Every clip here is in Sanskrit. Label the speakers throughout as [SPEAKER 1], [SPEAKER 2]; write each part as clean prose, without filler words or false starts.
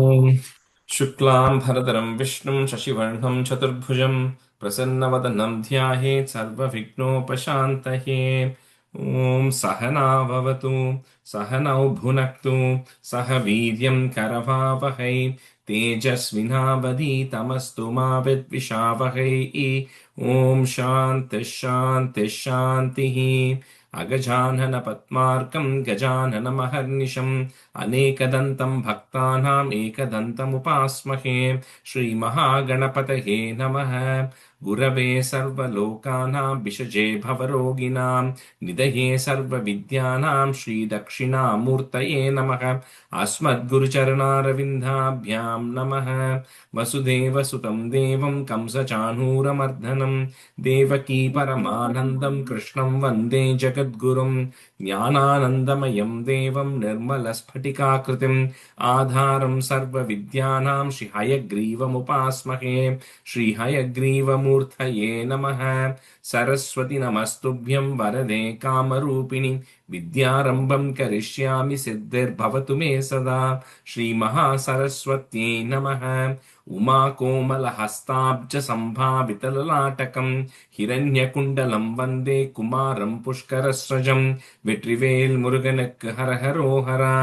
[SPEAKER 1] ॐ शुक्लां भरधरं विष्णुं शशिवर्णं चतुर्भुजं प्रसन्नवदनं ध्यायेत् सर्वविघ्नोपशान्तये। ॐ सहना भवतु सहनौ भुनक्तु सह वीर्यं करवावहै तेजस्विनावधीतमस्तु मा विद्विषावहै। ॐ शान्तिः शान्तिः शान्तिः। अगजानन पद्मार्कं गजाननमहर्निशम् अनेकदन्तं भक्तानाम् एकदन्तमुपास्महे। श्रीमहागणपतये नमः। गुरवे सर्वलोकानां विषजे भवरोगिणां निधये सर्वविद्यानां श्रीदक्षिणामूर्तये नमः। अस्मद्गुरुचरणारविन्दाभ्यां नमः। वसुदेवसुतं देवं कंसचाणूरमर्दनं देवकी परमानन्दं कृष्णं वन्दे जगद्गुरुं। ज्ञानानन्दमयं देवं निर्मलस्फटिकाकृतिम् आधारं सर्वविद्यानां श्रीहयग्रीवमुपास्महे। श्रीहयग्रीवमूर्तये नमः। सरस्वति नमस्तुभ्यं वरदे कामरूपिणि विद्यारम्भं करिष्यामि सिद्धिर्भवतु मे सदा। श्रीमहासरस्वत्यै नमः। उमाकोमलहस्ताब्जसम्भावितललाटकं हिरण्यकुण्डलं वन्दे कुमारं पुष्करस्रजं। வெற்றிவேல் முருகனுக்கு ஹரஹரோஹரா.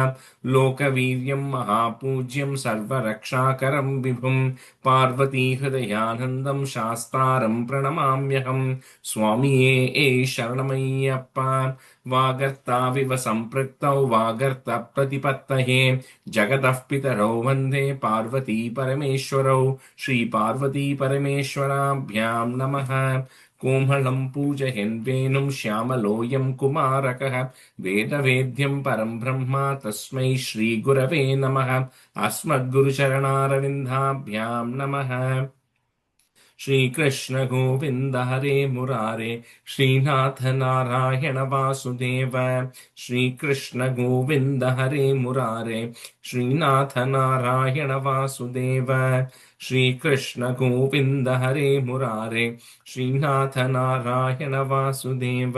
[SPEAKER 1] லோகவீரியம் மகாபூஜ்யம் சர்வரக்ஷாகரம் விபும் பார்வதி ஹிருதயானந்தம் சாஸ்தாரம் பிரணமாம்யகம். சுவாமியே சரணமையப்பா. வாகர்த்தாவிவ சம்பிருக்தௌ வாகர்த்த பிரதிபத்தயே ஜகதः பிதரௌ வந்தே பார்வதி பரமேஸ்வரௌ. ஸ்ரீ பார்வதி பரமேஸ்வராभ्यां நமः. कोमलं पूजयन् वेणुं श्यामलोऽयं कुमारकः वेदवेद्यं परं ब्रह्म तस्मै श्रीगुरवे नमः। अस्मद्गुरुचरणारविन्दाभ्यां नमः। श्रीकृष्ण गोविन्द हरे मुरारे श्रीनाथ नारायण वासुदेव। श्रीकृष्ण गोविन्द हरे मुरारे श्रीनाथ नारायण वासुदेव। श्रीकृष्ण गोविन्द हरे मुरारे श्रीनाथ नारायण वासुदेव।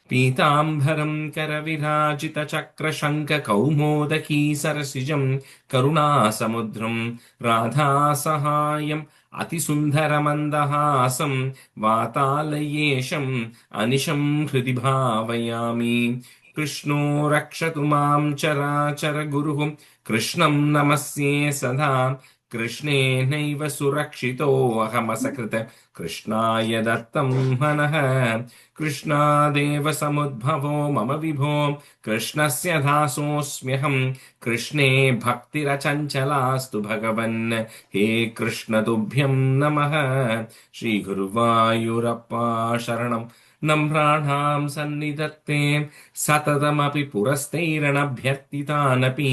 [SPEAKER 1] पीताम्बरं करविराजितचक्रशङ्खकौमोदकी सरसिजं करुणासमुद्रं राधासहायम् अतिसुन्दरमन्दहासं वातालयेशम् अनिशं हृदि भावयामि। कृष्णो रक्षतु मां चराचर गुरुः कृष्णं नमस्ये सदा। कृष्णेनैव सुरक्षितोऽहमसकृत् कृष्णाय दत्तं मनः। कृष्णादेव समुद्भवो मम विभो कृष्णस्य दासोऽस्म्यहम्। कृष्णे भक्तिरचञ्चलास्तु भगवन् हे कृष्ण तुभ्यं नमः। श्रीगुरुवायूरप्पा शरणं नम्राणां सन्निधत्ते सततमपि पुरस्तैरणभ्यर्थितानपि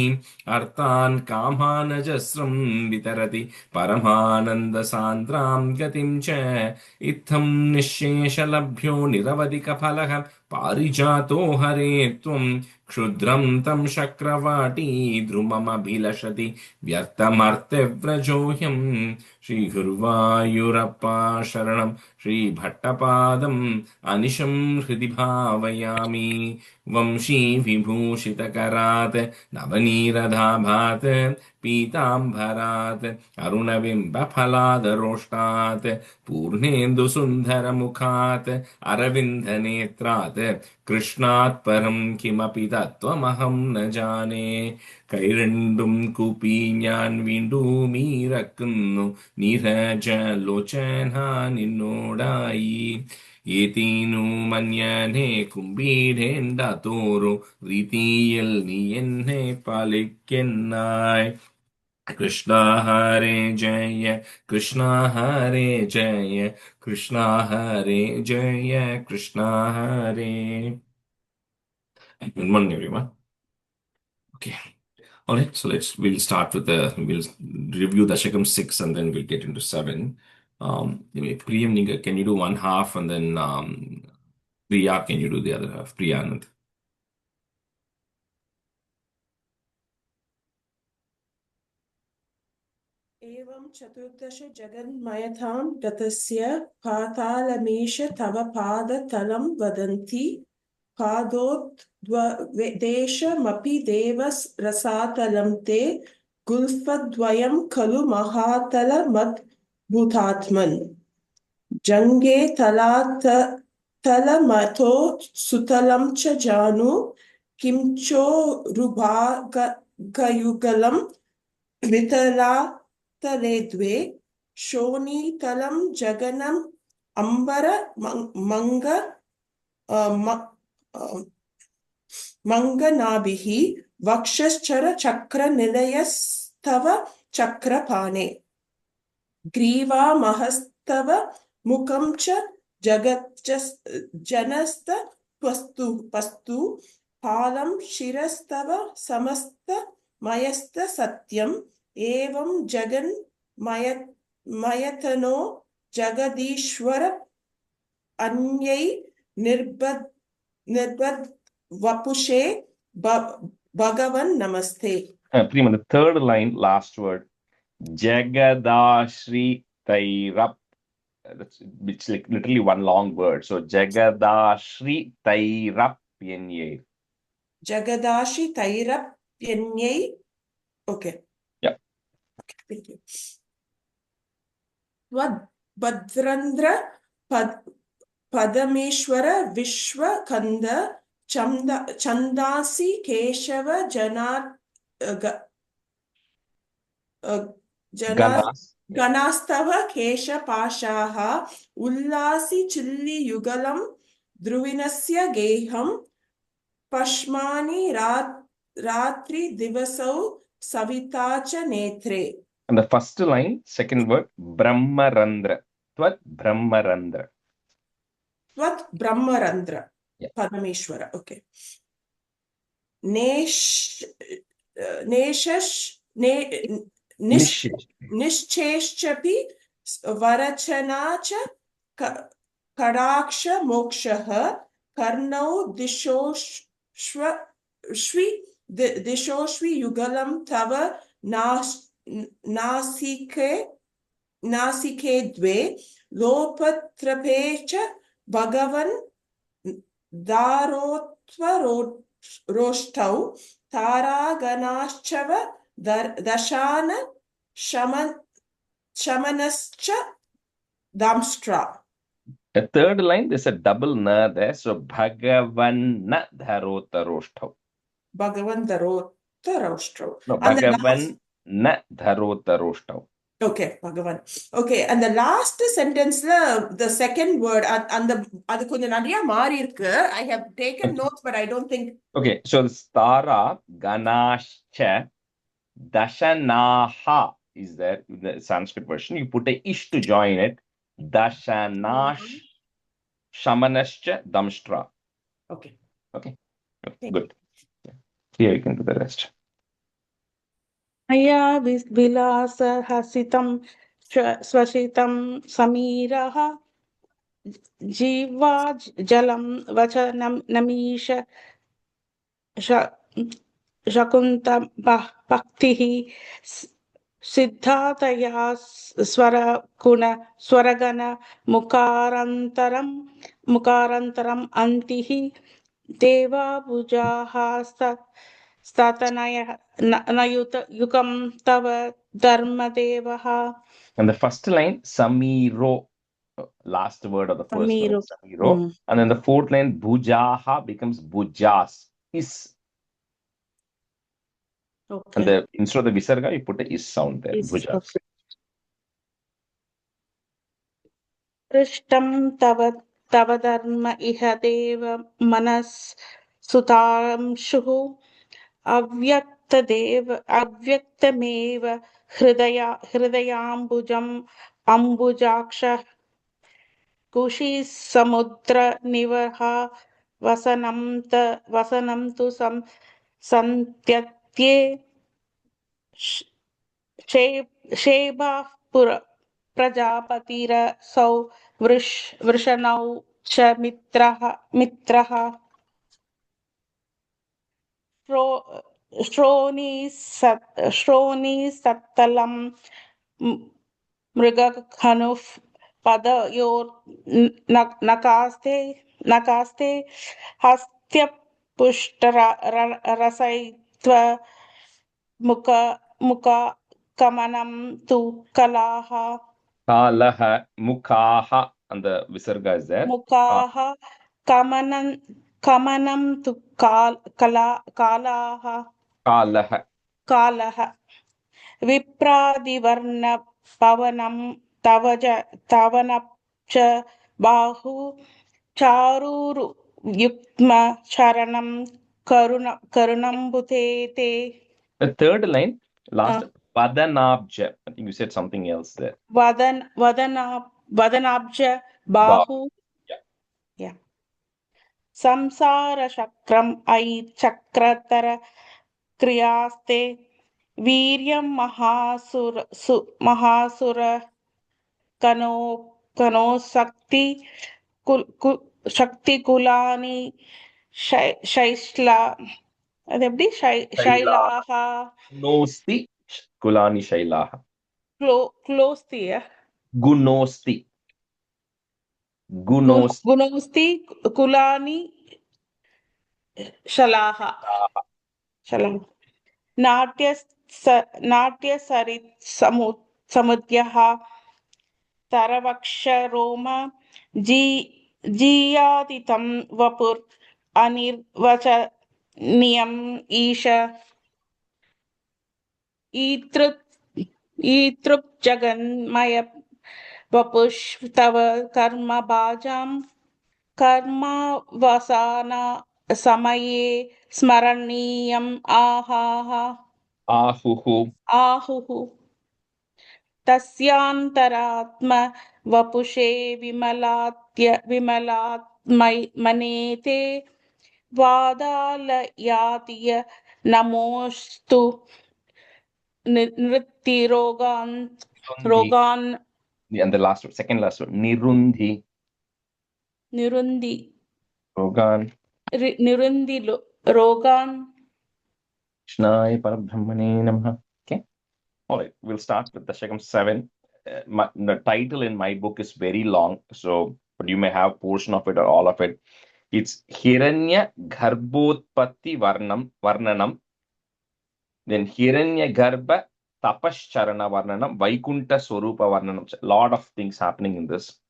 [SPEAKER 1] अर्थान् कामानजस्रं वितरति परमानन्दसान्द्रां गतिं च। इत्थं निःशेषलभ्यो निरवधिकफलः पारिजातो हरे त्वं क्षुद्रं तं शक्रवाटी ध्रुवमभिलषति व्यर्थमर्त्यव्रजोऽयम्। श्रीगुरुवायूरप्पा शरणं श्रीभट्टपादम् अनिशं हृदि भावयामि। वंशी विभूषितकरात् नवनीरदाभात् पीताम्बरात् अरुणबिम्बफलादरोष्टात् पूर्णेन्दुसुन्दरमुखात् अरविन्दनेत्रात् कृष्णात् परं किमपि तत्त्वमहं न जाने. കൈരണ്ടും കൂപ്പി ഞാൻ വീണ്ടും ഇറക്കുന്നു നീരജലോചന നിന്നോടായി. ഏതീനു മന്യനെ കുമ്പിടേണ്ട തോറു രീതിയിൽ നീ എന്നെ പാലിക്കെന്നായി. കൃഷ്ണ ഹരേ ജയ കൃഷ്ണ ഹരേ ജയ കൃഷ്ണ ഹരേ ജയ കൃഷ്ണ ഹരേ. Good morning, everyone. Okay. All right, so we'll start with we'll review Dashakam 6 and then we'll get into 7. Priyam, can you do one half and then Priya, can you do the other half? Priya Anand.
[SPEAKER 2] एवं चतुर्दश जगन्मयतां गतस्य पातालमीश तव पादतलं वदन्ति पादोद्देशमपि देवरसातलं ते गुल्फद्वयं खलु महातलमद्भुतात्मन् जङ्गे तलातलमथो सुतलं च जानु किंचोरुभागयुगलं वितलातले द्वे शोणीतलं जगनम् अम्बर मङ्ग मङ्गनाभिः वक्षश्चरचक्रनिलयस्तव चक्रपाणे ग्रीवामहस्तव मुखं च जनस्तपस्तु पालं शिरस्तव समस्तमयस्तसत्यम् एवं जगन्मयतनो जगदीश्वर अन्यै निर्बद् वपुषे भगवन् नमस्ते.
[SPEAKER 3] Prima, the third line, last word, Jagadashri Tairap. It's like literally one long word. So Jagadashri Tairapyenye.
[SPEAKER 2] Jagadashi Tairapyenye. Okay.
[SPEAKER 3] Yeah.
[SPEAKER 2] Okay, thank you. Bhadrandra Padameshwara Vishwakanda Chandasi Keshava Ganastava Kesha Pashaha Ullasi Chilli Yugalam Dhruvinasya Geham Pashmani Ratri Divasau Savitacha Netre.
[SPEAKER 3] And the first line, second word, Brahmarandra. Tvat Brahmarandra.
[SPEAKER 2] Tvat Brahmarandra.
[SPEAKER 3] Yeah.
[SPEAKER 2] Padameshwara. Okay. Nishcheshchapi Varachanacha Kadaksha Mokshaha Karnau Dishoshvi Yugalam Tava Nasike Dve Lopatrapecha Bhagavan Darotva Taraganaschava Dashana Shamanascha Damstra.
[SPEAKER 3] The third line, there's a double na there. So Bhagavan na dharotaroshthav.
[SPEAKER 2] Bhagavan Dharotaroshthav.
[SPEAKER 3] No, Bhagavan na dharotaroshthav.
[SPEAKER 2] Okay, Bhagavan. Okay, and the last sentence, the second word, and the I have taken notes, but I don't think.
[SPEAKER 3] Okay, so the Stara Ganashcha Dashanaha is there in the Sanskrit version. You put a ish to join it. Dashanash Shamanascha Damshtra.
[SPEAKER 2] Okay.
[SPEAKER 3] Okay. Good. Here you can do the rest.
[SPEAKER 4] Maya vilasa hasitam swasitam samiraha jiva jalam vachanam namisha shakunta bhaktihi siddhataya swaragana mukarantaram antihi deva pujaha Statanaya Yukam Tava Dharma Devaha.
[SPEAKER 3] And the first line, Samiro, last word of the first line, Samiro. And then the fourth line, Bhujaha becomes Bhujas. Is.
[SPEAKER 4] Okay.
[SPEAKER 3] And instead of the Visarga, you put the is sound there. Bhujas.
[SPEAKER 4] Okay. Prishtam Tava Dharma Iha Deva Manas Sutamshuhu. Avyaktamev hridayambujam ambujaksha kushi samudra nivarha vasanam tu santyatye sheba pura prajapatira sau vrishanau cha mitraha Shroni Sattalam Mrigakhanuf Padayor Nakaste Hastya Pushtara Rasaitva Mukha muka kamanam tu kalaha.
[SPEAKER 3] Kalaha, Mukaha, and the Visarga is there.
[SPEAKER 4] Mukaha kamanam tu kalaha.
[SPEAKER 3] Kalaha.
[SPEAKER 4] Kalaha. Vipradivarna pavanam tavanapcha bahu charuru yukma charanam karunambute te.
[SPEAKER 3] The third line, last, Vadanabja. I think you said something else there.
[SPEAKER 4] Vadanabja
[SPEAKER 3] Ba.
[SPEAKER 4] bahu.
[SPEAKER 3] Yeah.
[SPEAKER 4] Yeah. Samsara chakram ai chakratara kriyaste Viryam mahasura kano sakti kulani shaisla அது எப்படி
[SPEAKER 3] Shailaha.
[SPEAKER 4] ஷைலாஹா
[SPEAKER 3] Gunosti, Kulani Shailaha.
[SPEAKER 4] க்ளோஸ்திய
[SPEAKER 3] Gunosti. Gunosti.
[SPEAKER 4] குணோஸ்தி Golani ஷலாஹா ஷலாஹா नाट्यसरित् समुद्यः तरवक्षरोम जीयादितं वपुर् अनिर्वचनीयम् ईश ईतृप् जगन्मय वपुष् तव कर्मभाजां कर्मवसाना समये स्मरणीयम् आहाः
[SPEAKER 3] Ahuhu.
[SPEAKER 4] आहुः तस्यान्तरात्म वपुषे विमलात्मनेते वादालयातिय नमोऽस्तु नृत्तिरोगान् रोगान्
[SPEAKER 3] And the last, second last one, Nirundi.
[SPEAKER 4] निरुन्धि
[SPEAKER 3] Rogan.
[SPEAKER 4] निरुन्धि रोगान्
[SPEAKER 3] Krishnaya Parabrahmane Namaha. Okay. All right. We'll start with Dashakam 7. The title in my book is very long, so but you may have portion of it or all of it. It's Hiranya Garbhotpatti Varnanam. Then Hiranya Garbha Tapascharana Varnanam, Vaikunta Swarupa Varnanam. A lot of things happening in this.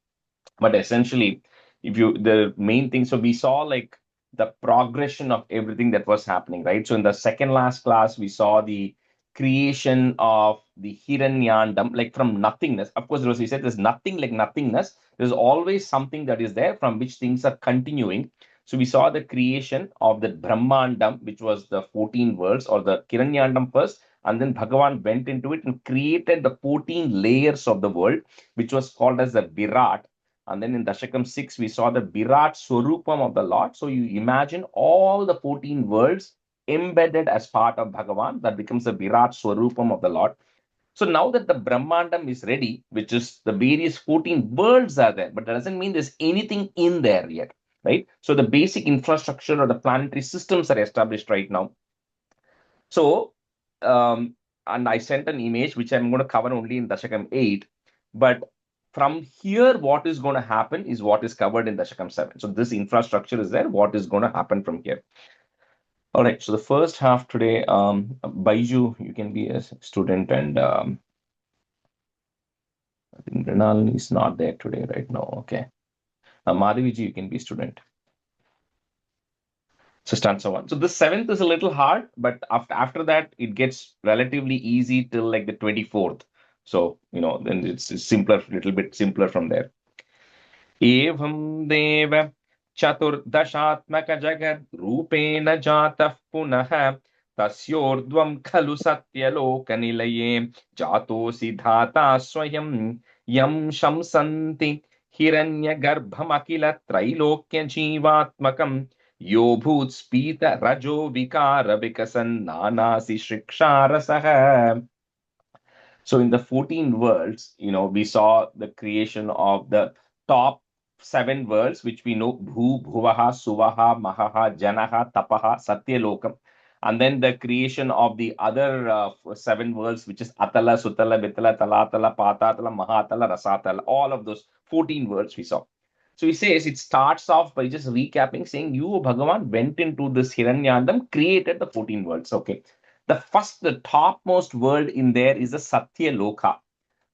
[SPEAKER 3] But essentially, the main thing, so we saw like the progression of everything that was happening, right? So in the second last class, we saw the creation of the Hiranyandam, like from nothingness. Of course, we said there's nothing like nothingness. There's always something that is there from which things are continuing. So we saw the creation of the Brahmandam, which was the 14 worlds, or the Hiranyandam first, and then Bhagavan went into it and created the 14 layers of the world, which was called as the Virat. And then in Dashakam 6, we saw the Virat Swarupam of the Lord. So you imagine all the 14 worlds embedded as part of Bhagavan. That becomes the Virat Swarupam of the Lord. So now that the Brahmandam is ready, which is the various 14 worlds are there, but that doesn't mean there's anything in there yet, right? So the basic infrastructure or the planetary systems are established right now. So, and I sent an image, which I'm going to cover only in Dashakam 8, but from here, what is going to happen is what is covered in Dashakam 7. So this infrastructure is there. What is going to happen from here? All right. So the first half today, Baiju, you can be a student, and I think Renal is not there today right now. Okay. Madhaviji, you can be a student. So stanza 1. So the 7th is a little hard, but after that, it gets relatively easy till like the 24th. So, then it's simpler, little bit simpler from there. Evam deva chaturdaśatmaka jagad rupena jatah punah tasyordvam khalu satyalokanilaye jatosi dhata swayam yam shamsanti hiranyagarbhamakila trailokya jivatmakam यो भूत्स्पीत रजो विकार विकसन नानासि शिक्षारसः. So in the 14 worlds, we saw the creation of the top 7 worlds, which we know: Bhu, Bhuvaha, Suvaha, Mahaha, Janaha, Tapaha, Satyalokam. And then the creation of the other 7 worlds, which is Atala, Sutala, Vitala, Talatala, Patatala, Mahatala, Rasatala. All of those 14 worlds we saw. So he says, it starts off by just recapping, saying, you, Bhagavan, went into this Hiranyandam, created the 14 worlds. Okay. The topmost word in there is the Satya Loka.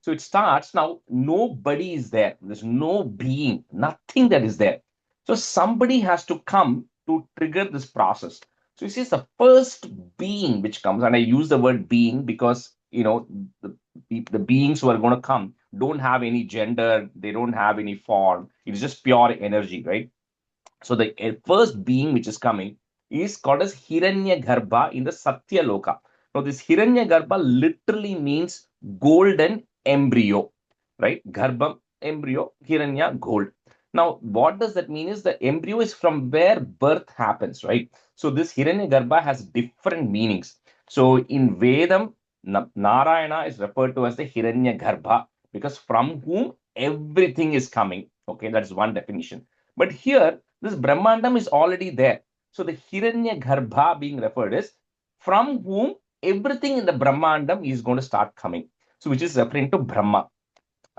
[SPEAKER 3] So it starts now, nobody is there. There's no being, nothing that is there. So somebody has to come to trigger this process. So you see, it's the first being which comes, and I use the word being because, the beings who are going to come don't have any gender, they don't have any form. It's just pure energy, right? So the first being which is coming is called as Hiranya Garbha in the Satya Loka. Now, this Hiranya Garbha literally means golden embryo, right? Garbha, embryo, Hiranya, gold. Now, what does that mean is the embryo is from where birth happens, right? So this Hiranya Garbha has different meanings. So in Vedam, Narayana is referred to as the Hiranya Garbha because from whom everything is coming. Okay, that's one definition. But here, this Brahmandam is already there. So the Hiranya Garbha being referred is from whom everything in the Brahmandam is going to start coming. So which is referring to Brahma.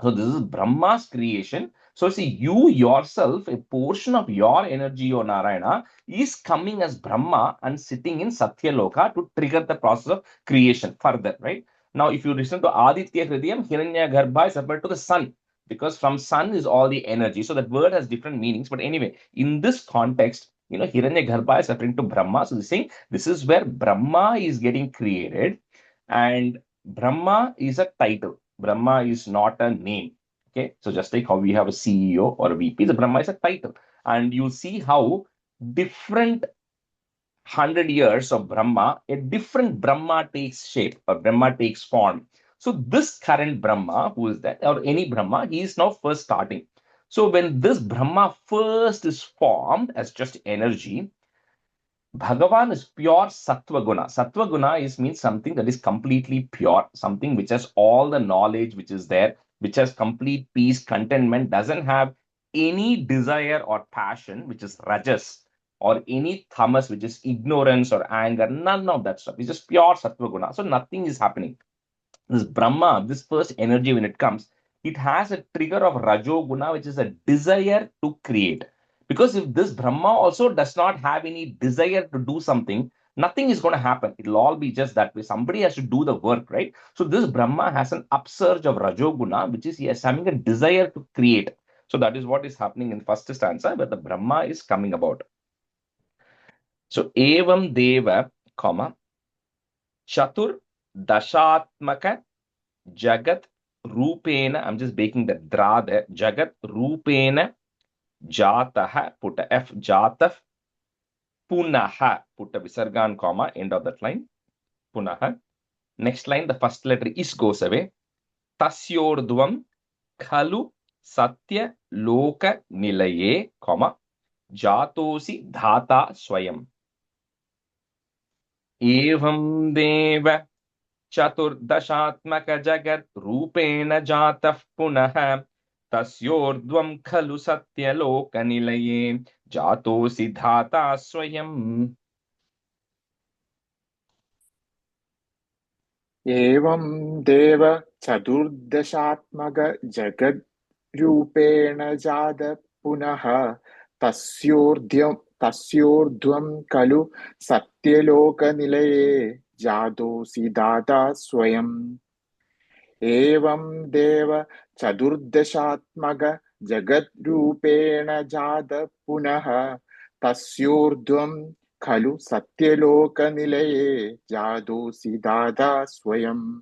[SPEAKER 3] So this is Brahma's creation. So see, you yourself, a portion of your energy, or Narayana, is coming as Brahma and sitting in Satya Loka to trigger the process of creation further, right? Now, if you listen to Aditya Hridayam, Hiranya Garbha is referred to the sun, because from sun is all the energy. So that word has different meanings. But anyway, in this context, Hiranya Garbha is referring to Brahma. So he's saying this is where Brahma is getting created, and Brahma is a title. Brahma is not a name. Okay, so just like how we have a CEO or a VP, the Brahma is a title. And you'll see how different 100 years of Brahma, a different Brahma takes shape or Brahma takes form. So this current Brahma, who is that, or any Brahma, he is now first starting. So when this Brahma first is formed as just energy, Bhagavan is pure Sattva Guna. Sattva Guna means something that is completely pure, something which has all the knowledge which is there, which has complete peace, contentment, doesn't have any desire or passion, which is Rajas, or any Tamas, which is ignorance or anger, none of that stuff. It's just pure Sattva Guna. So nothing is happening. This Brahma, this first energy, when it comes, it has a trigger of Rajoguna, which is a desire to create. Because if this Brahma also does not have any desire to do something, nothing is going to happen. It'll all be just that way. Somebody has to do the work, right? So this Brahma has an upsurge of Rajoguna, which is he is having a desire to create. So that is what is happening in first stanza, where the Brahma is coming about. So Evam Deva, comma, Chatur Dashatmaka Jagat Rupena, I'm just making the dra there. Jagat Rupena Jataha, put a F, Jataf Punaha, put a Visargan comma, end of that line. Punaha. Next line, the first letter is goes away. Tasyordvam Khalu Satya Loka Nilaye, comma, Jatosi Dhata Swayam. Evam Deva चतुर्दशात्मक जगत् रूपेण जातः पुनः तस्योर्ध्वं खलु सत्यलोकनिलये जातोऽसि धाता स्वयम्.
[SPEAKER 5] एवं देव चतुर्दशात्मक जगद्रूपेण जात पुनः तस्योर्ध्वं खलु सत्यलोकनिलये जातोऽसि दाता स्वयम्. एवं देव चतुर्दशात्मक जगद्रूपेण जात पुनः तस्योर्ध्वं खलु सत्यलोकनिलये जातोऽसि दाता स्वयम्.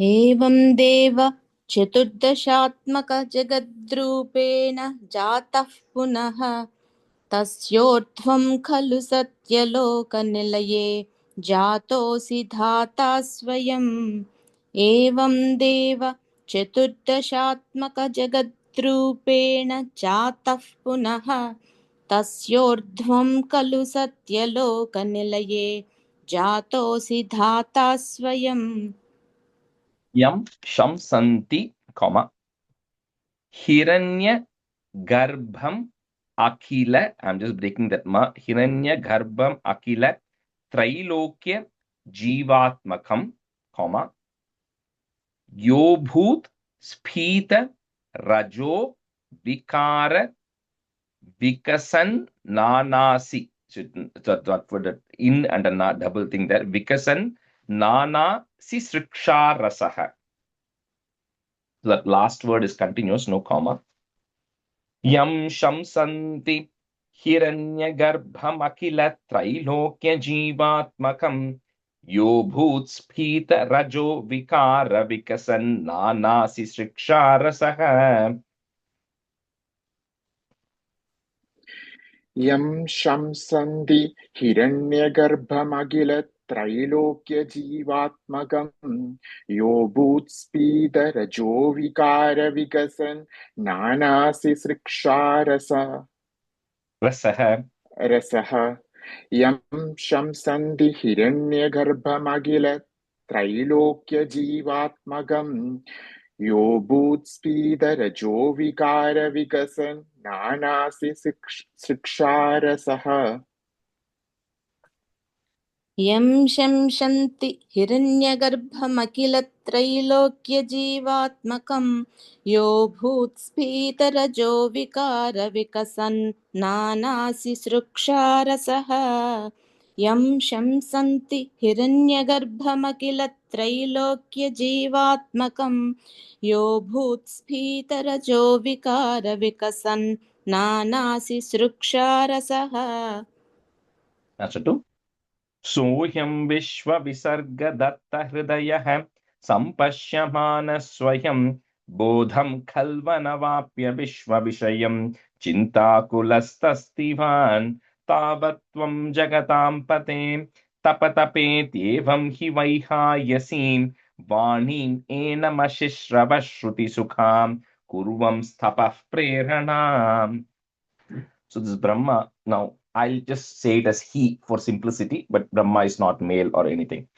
[SPEAKER 6] एवं देव चतुर्दशात्मक जगद्रूपेण जातः पुनः तस्योर्ध्वं खलु सत्यलोकनिलये जातोऽसि धाता स्वयम्. एवं देव चतुर्दशात्मक जगद्रूपेण जातः पुनः तस्योर्ध्वं खलु सत्यलोकनिलये जातोऽसि धाता स्वयम्.
[SPEAKER 3] Yam Shamsanti, comma, Hiranya Garbham Akila, I'm just breaking that ma, Hiranya Garbham Akila Trailokya Jivatmakam, comma, Yobhut Spita Rajo Vikara Vikasan Nanasi. So that for the in and a double thing there. Vikasan nana sisriksha rasaha. So that last word is continuous, no comma. Yam shamsanti hiranyagarbhamakila trailokya jivatmakam yo bhutspita rajo vikara vikasan nana sisriksha rasaha.
[SPEAKER 5] यं शंसन्ति हिरण्यगर्भमखिलत्रैलोक्यजीवात्मकं यो भूत्स्फीतरजो विकारविकसन्
[SPEAKER 3] Rasaha.
[SPEAKER 5] रसः यं शंसन्ति हिरण्यगर्भमखिलत्रैलोक्यजीवात्मकं यो भूत्स्फीतरजो विकारविकसन् शिक्षारसः
[SPEAKER 6] यं शंसन्ति हिरण्यगर्भमखिलत्रैलोक्यजीवात्मकं यो भूत्स्फीतरजो विकारविकसन् नानासिसृक्षारसः यं शंसन्ति हिरण्यगर्भमखिलत्रैलोक्यजीवात्मकं यो भूत्स्फीतरजो विकारविकसन् नानासिसृक्षारसः.
[SPEAKER 3] Answer 2. Sohyam Vishwa Visarga Datta Hridayah Sampashyamana Swayam Bodham Khalvanavapya Vishwa Vishayam Chintakulastasdivan Tavatvam Jagatam Pate Tapatapetyevam Hi Vaihayasim Vanim Enamashishravashruti Sukham Kurvam Stapah Preranam. So this Brahma, now I'll just say it as he for simplicity, but Brahma is not male or anything.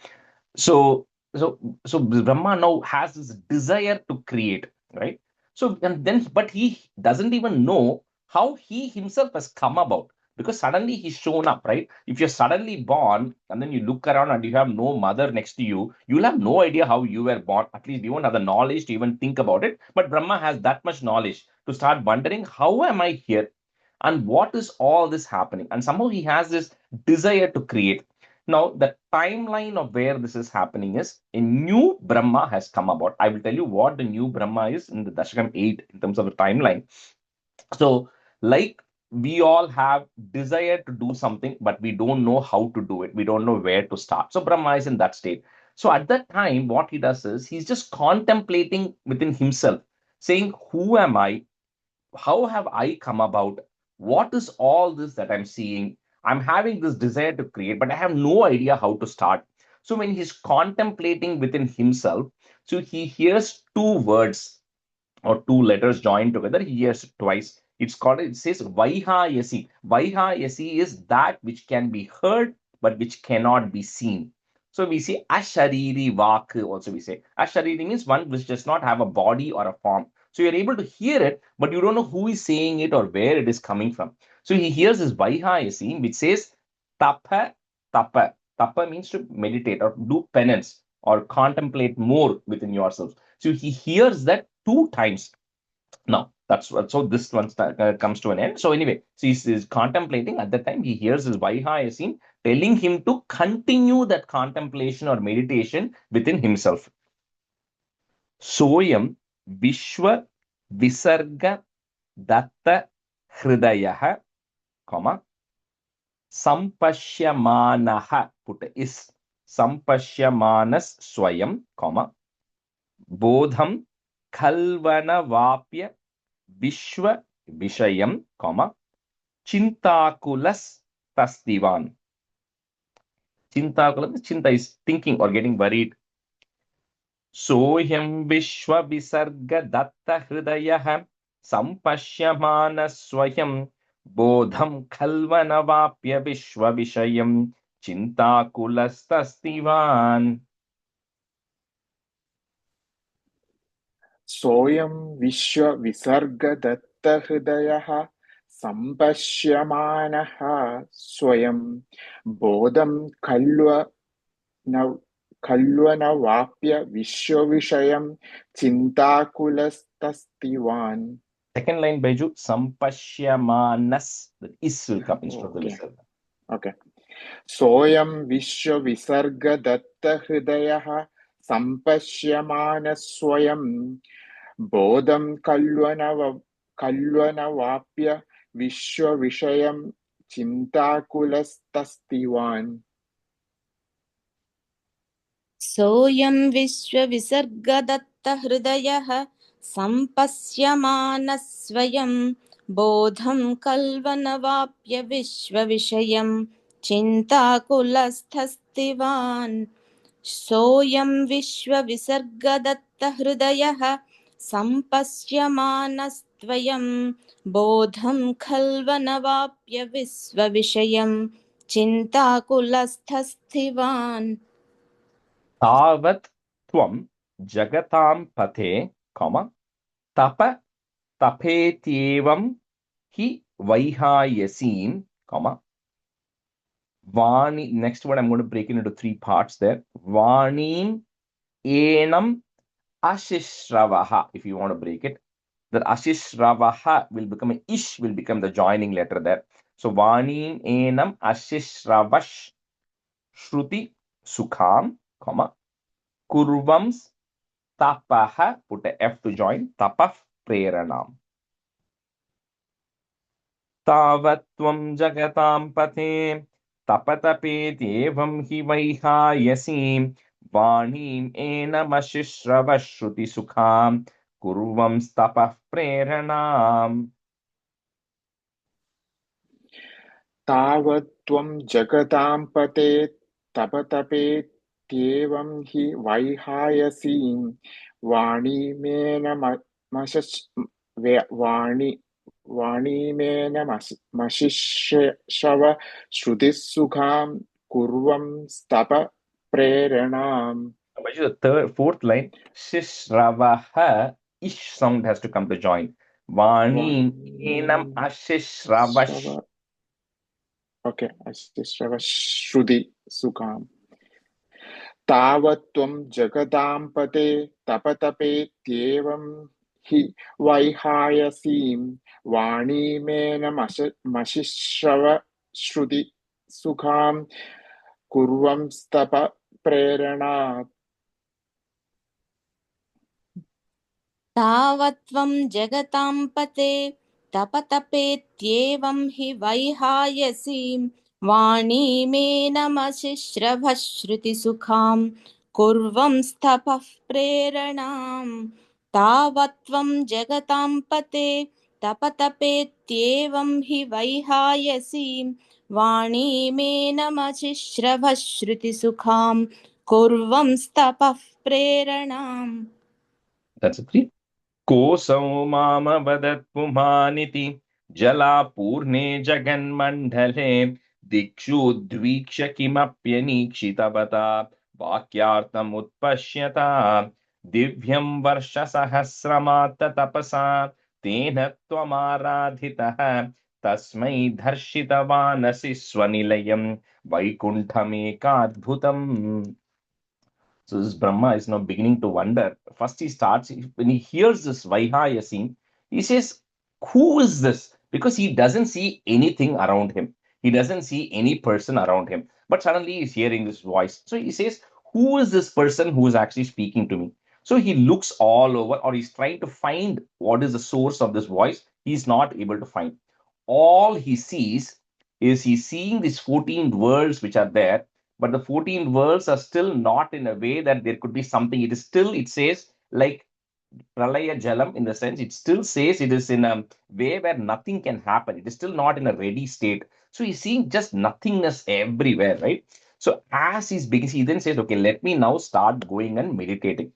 [SPEAKER 3] So Brahma now has this desire to create, right? So and then, but he doesn't even know how he himself has come about, because suddenly he's shown up, right? If you're suddenly born and then you look around and you have no mother next to you, you'll have no idea how you were born. At least you won't have the knowledge to even think about it. But Brahma has that much knowledge to start wondering, how am I here? And what is all this happening? And somehow he has this desire to create. Now, the timeline of where this is happening is a new Brahma has come about. I will tell you what the new Brahma is in the Dashakam 8 in terms of the timeline. So, like we all have desire to do something, but we don't know how to do it. We don't know where to start. So, Brahma is in that state. So, at that time, what he does is he's just contemplating within himself, saying, who am I? How have I come about? What is all this that I'm seeing? I'm having this desire to create, but I have no idea how to start. So when he's contemplating within himself, so he hears two words or two letters joined together. He hears it twice. It says Vaihayasi. Vaihayasi is that which can be heard, but which cannot be seen. So we say Ashariri Vak also we say. Ashariri means one which does not have a body or a form. So you're able to hear it, but you don't know who is saying it or where it is coming from. So he hears this Vaihayasi, which says Tapa, Tapa. Tapa means to meditate or do penance or contemplate more within yourselves. So he hears that two times. Now, that's what, so this one comes to an end. So anyway, so he's contemplating. At that time, he hears his Vaihayasi telling him to continue that contemplation or meditation within himself. Soyam Vishwa Visarga Datta Hridayah, comma, Sampashyamanaha, put is Sampashyamanas Swayam, comma, Bodham Khalvanavapya Vishwa Vishayam, comma, Chintakulas Tasdivan. Chintakulas, Chinta is thinking or getting worried. Sohyam Vishwa Visarga Datta Hridayah Sampashyamana Swayam Bodham Khalvanavapya Vishwa Vishayam Chintakulas Tasdivan.
[SPEAKER 5] सोऽयं विश्वविसर्गदत्तहृदयः सम्पश्यमानः स्वयं बोधं खल्वनवाप्य विश्वविषयं चिन्ताकुलस्तस्तिवान्.
[SPEAKER 3] Second line, Baiju, Sampashyamanas. The is will come instead of the visarga.
[SPEAKER 5] Okay. Soyam Vishwavisargadatta Hridayah Sampashyamana Swayam Bodham Kalvanavapya Vishwavishayam Chintakulastastivan.
[SPEAKER 6] सोऽयं विश्वविसर्गदत्तहृदयः सम्पश्यमानः स्वयं बोधं कल्वनवाप्य विश्वविषयं चिन्ताकुलस्थस्तिवान् सोऽयं विश्वविसर्गदत्तहृदयः सम्पश्यमानस्त्वयं बोधं खल्वनवाप्य विश्वविषयं चिन्ताकुलस्थस्तिवान्
[SPEAKER 3] Tavat tvam jagatam pate, comma, tapa tapetyevam hi vaihayasim, comma, vani. Next word I'm going to break it into three parts there. Vanim enam ashishravaha, if you want to break it. That ashishravaha will become an ish, will become the joining letter there. So vanim enam ashishravash shruti sukham, comma, kurvams tapaha, put a F to join, tapah preranam. Tavatvam jagatam pate, tapatapetevam hi vaihayasim, vanim enamashishravashruti sukham, kurvam tapah preranam.
[SPEAKER 5] Tavatvam Jagatam Pate Tapatapetyevam hi Vaihayasim Vani Mena Mashishava Shrutissukham Kurvam Stapa Preranam.
[SPEAKER 3] The fourth line, shishravaha, ish sound has to come to join. Vanim enam ashishravash.
[SPEAKER 5] Okay, Ashishrava Shruti Sukham. Tavatvam Jagatam Pate Tapatapetyevam hi Vaihayasim Vani Mena Mashishrava Shruti Sukham Kurvam Stapa Prerana.
[SPEAKER 6] तावत्त्वं जगतां पते तपतपेत्येवं हि वैहायसीं वाणीमेनमशिश्रभः श्रुतिसुखां कुर्वं स्तपः प्रेरणाम् तावत्त्वं जगतां पते तपतपेत्येवं हि वैहायसीं वाणीमेनमशिश्रभः श्रुतिसुखां कुर्वं स्तपः प्रेरणाम्.
[SPEAKER 3] That's a three. Kosau mama vadat pumaniti jalapurne jaganmandale dikshu dviksha kimapyanikshitavata vakyartam utpashyata divyam varsha sahasramata tapasa tena tvamaradhitah tasmai dharshitavanasi swanilayam vaikuntamekadbhutam. So this Brahma is now beginning to wonder. First he starts, when he hears this Vaihayasim, he says, who is this? Because he doesn't see anything around him. He doesn't see any person around him. But suddenly he's hearing this voice. So he says, who is this person who is actually speaking to me? So he looks all over, or he's trying to find what is the source of this voice. He's not able to find. All he sees is he's seeing these 14 worlds which are there, but the 14 worlds are still not in a way that there could be something. It is still, it says, like pralaya jalam, in the sense, it still says it is in a way where nothing can happen. It is still not in a ready state. So he's seeing just nothingness everywhere, right? So as he's beginning, he then says, okay, let me now start going and meditating.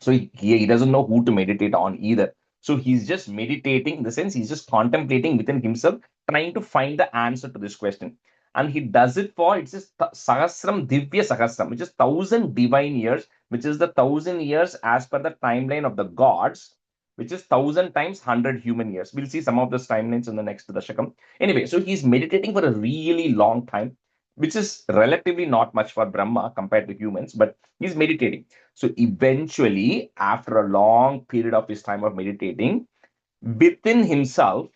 [SPEAKER 3] So he doesn't know who to meditate on either. So he's just meditating, in the sense he's just contemplating within himself, trying to find the answer to this question. And he does it for, it's just Sahasram Divya Sahasram, which is 1,000 divine years, which is the 1,000 years as per the timeline of the gods, which is 1,000 times 100 human years. We'll see some of those timelines in the next Dashakam. Anyway, so he's meditating for a really long time, which is relatively not much for Brahma compared to humans, but he's meditating. So eventually, after a long period of his time of meditating, within himself,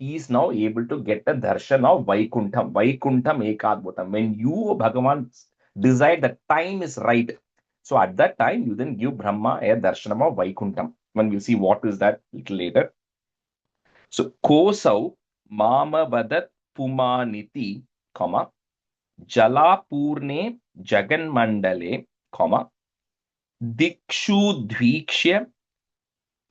[SPEAKER 3] he is now able to get a darshan of Vaikuntham. Vaikuntham Ekadbhutam. When you, Bhagavan, decide that time is right, so at that time, you then give Brahma a darshanam of Vaikuntham. When we'll see what is that little later. So, Kosau Mama Vadat Pumaniti, comma, Jalapurne Jaganmandale, comma, Dikshu Dvikshya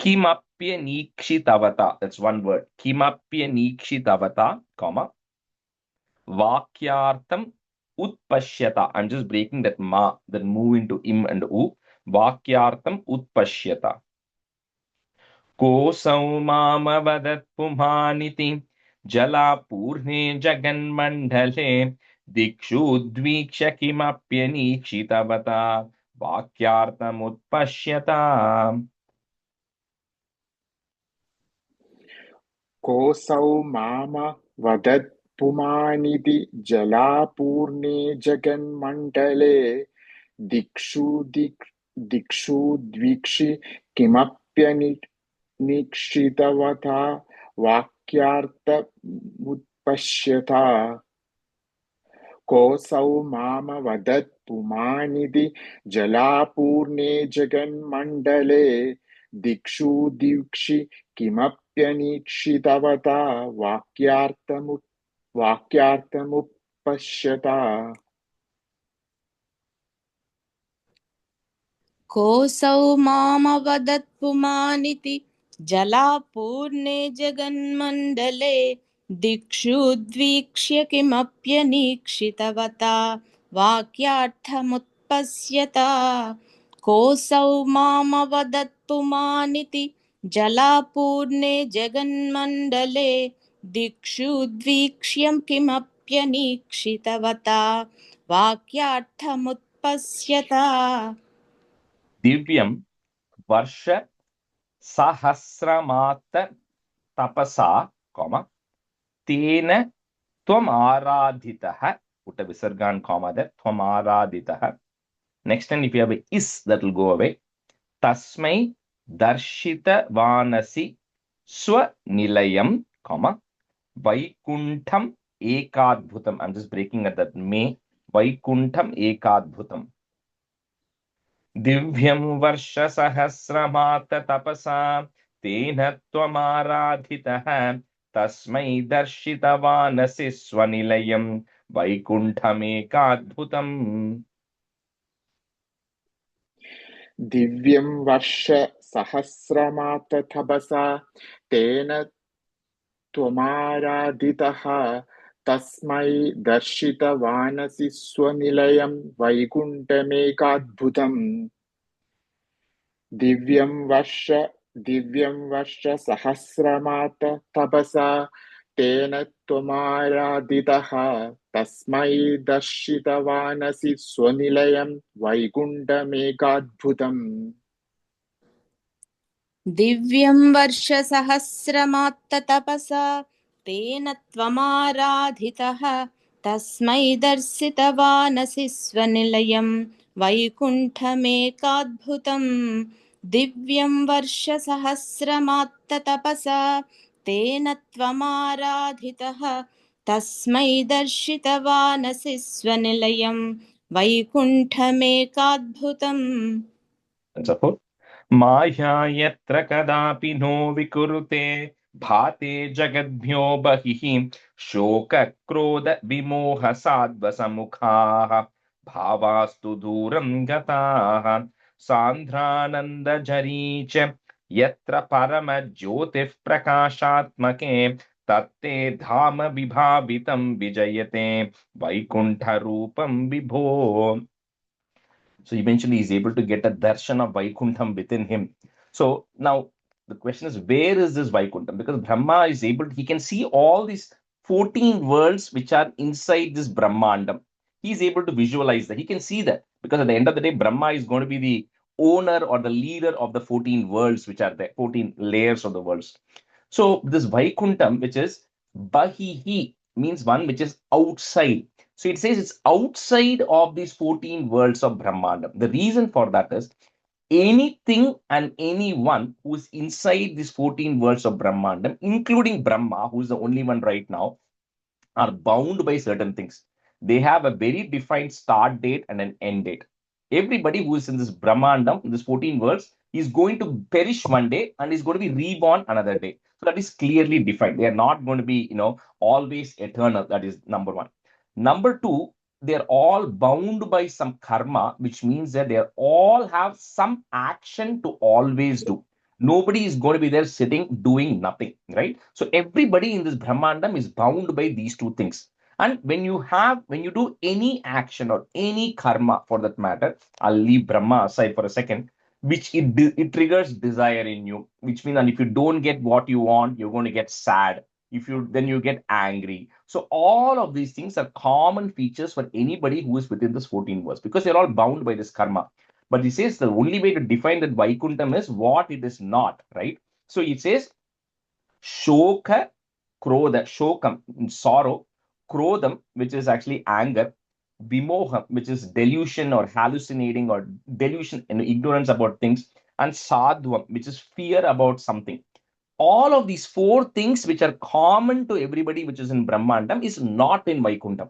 [SPEAKER 3] Kimapyanikshitavata. That's one word. Kimapyanikshitavata, comma, Vakyartham Utpashyata. I'm just breaking that ma, then move into im and u. Vakyartham Utpashyata. Kosau mama vadat pumaniti Jalapurne Jaganmandale Dikshu Dviksha Kimapyanikshitavata Vakyartham Utpashyata.
[SPEAKER 5] कोऽसौ माम वदत् पुमानिति जलापूर्णे जगन्मण्डले दिक्षु द्वीक्षि किमप्यनिक्षितवता वाक्यार्थमुत्पश्यता कोऽसौ माम वदत् पुमानिति जलापूर्णे जगन्मण्डले दिक्षु दीक्षि किमप्यनिक्षितवता वाक्यार्थमुपश्यता
[SPEAKER 6] कोऽसौ मामवदत् पुमानिति जलापूर्णे जगन्मण्डले दिक्षु द्वीक्ष्य किमप्यनीक्षितवता वाक्यार्थमुत्पश्यता कोऽसौ मामवदत् पुमानिति जलापूर्णे जगन्मण्डले दिक्षु द्वीक्ष्यं किमप्यनीक्षितवता वाक्यार्थमुत्पश्यता
[SPEAKER 3] Divyam Varsha Sahasramata Tapasa, comma, Tena Tvam Aradhitaha, put a visargan comma there, Tvam Aradhitaha. Next time, if you have a is, that will go away. Tasmai Darshita Vanasi Swa Nilayam, comma, Vaikuntham Ekadbhutam. I'm just breaking at that may. Vaikuntham Ekadbhutam. Divyam Varsha Sahasramata Tapasa Tena Twamaradhitaha Tasmai Darshitavanasi Swanilayam Vaikuntham Ekadbhutam.
[SPEAKER 5] दिव्यं वर्ष सहस्रमात तपसा तेन त्वमाराधितः तस्मै दर्शितवानसि स्वनिलयं वैकुण्ठमेकाद्भुतम् दिव्यं वर्ष सहस्रमात तपसा तेन त्वमाराधितः तस्मै दर्शितवानसि स्वनिलयं वैकुण्ठमेकाद्भुतम्
[SPEAKER 6] दिव्यं वर्षसहस्रमात्ततपसा तेन त्वमाराधितः तस्मै दर्शितवानसि स्वनिलयं वैकुण्ठमेकाद्भुतम् दिव्यं वर्षसहस्रमात्ततपसा तेन त्वमाराधितः तस्मै दर्शितवानसि स्वनिलयं वैकुण्ठमेकाद्भुतम्
[SPEAKER 3] And support. Maya yatra kadapi no vikurute bhate jagadbhyo bahihi shoka krodha vimoha sadva samukhaha bhavastu duram gataha sandhrananda jaricha yatra parama jyotif prakashatmake tatte dhama vibhavitam vijayate vaikuntha rupam vibho. So eventually he's able to get a darshan of Vaikuntham within him. So now the question is, where is this Vaikuntham? Because Brahma is able, he can see all these 14 worlds which are inside this Brahmandam. He's able to visualize that. He can see that because at the end of the day, Brahma is going to be the owner or the leader of the 14 worlds which are there, 14 layers of the worlds. So this Vaikuntham, which is Bahihi, means one which is outside. So it says it's outside of these 14 worlds of Brahmanda. The reason for that is anything and anyone who's inside these 14 worlds of Brahmandam, including Brahma, who's the only one right now, are bound by certain things. They have a very defined start date and an end date. Everybody who is in this Brahmandam, in this 14 worlds, is going to perish one day and is going to be reborn another day. So that is clearly defined. They are not going to be, always eternal. That is number one. Number two, they're all bound by some karma, which means that they all have some action to always do. Nobody is going to be there sitting doing nothing, right? So everybody in this Brahmandam is bound by these two things. And when you do any action or any karma for that matter, I'll leave Brahma aside for a second, which it triggers desire in you, which means, and if you don't get what you want, you're going to get sad. If you then you get angry. So all of these things are common features for anybody who is within this 14 words, because they're all bound by this karma. But he says the only way to define that Vaikuntham is what it is not, right? So it says Shoka, Krodha, Shokam, sorrow, Krodham, which is actually anger, Vimoham, which is delusion or hallucinating or delusion and ignorance about things, and Sadhvam, which is fear about something. All of these four things which are common to everybody which is in Brahmandam is not in Vaikuntham.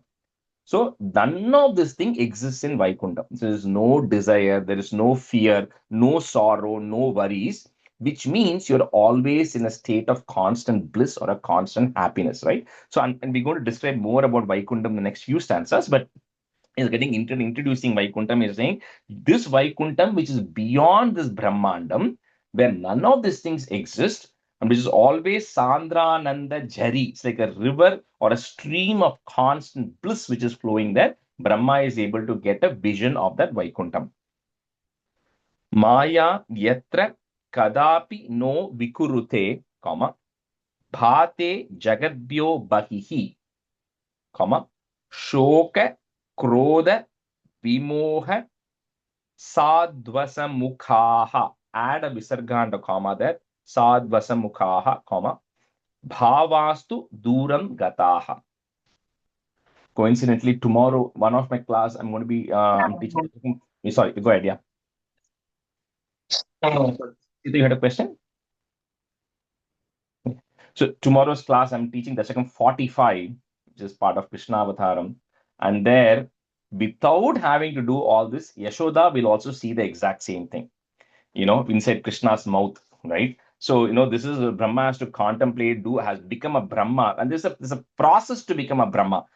[SPEAKER 3] So none of this thing exists in Vaikuntham. So there is no desire, there is no fear, no sorrow, no worries, which means you're always in a state of constant bliss or a constant happiness, right? So, and we're going to describe more about Vaikuntham in the next few stanzas, but is getting introducing Vaikuntham is saying this Vaikuntham, which is beyond this Brahmandam, where none of these things exist, and which is always Sandrananda Jari. It's like a river or a stream of constant bliss which is flowing there. Brahma is able to get a vision of that Vaikuntham. Maya yatra kadapi no vikurute, comma, bhate jagadbyo bahihi, comma, shoka krodha vimoha sadvasamukhaha. Add a visarga and a comma there. Sadvasamukhaha, comma, bhavastu duram gataha. Coincidentally, tomorrow, one of my class, I'm going to be I'm teaching. Sorry, go ahead. Yeah. You had a question? So tomorrow's class, I'm teaching Dasakam 45, which is part of Krishna Avataram. And there, without having to do all this, Yashoda will also see the exact same thing, inside Krishna's mouth, right? So, this is Brahma has to contemplate, has become a Brahma. And there's a process to become a Brahma,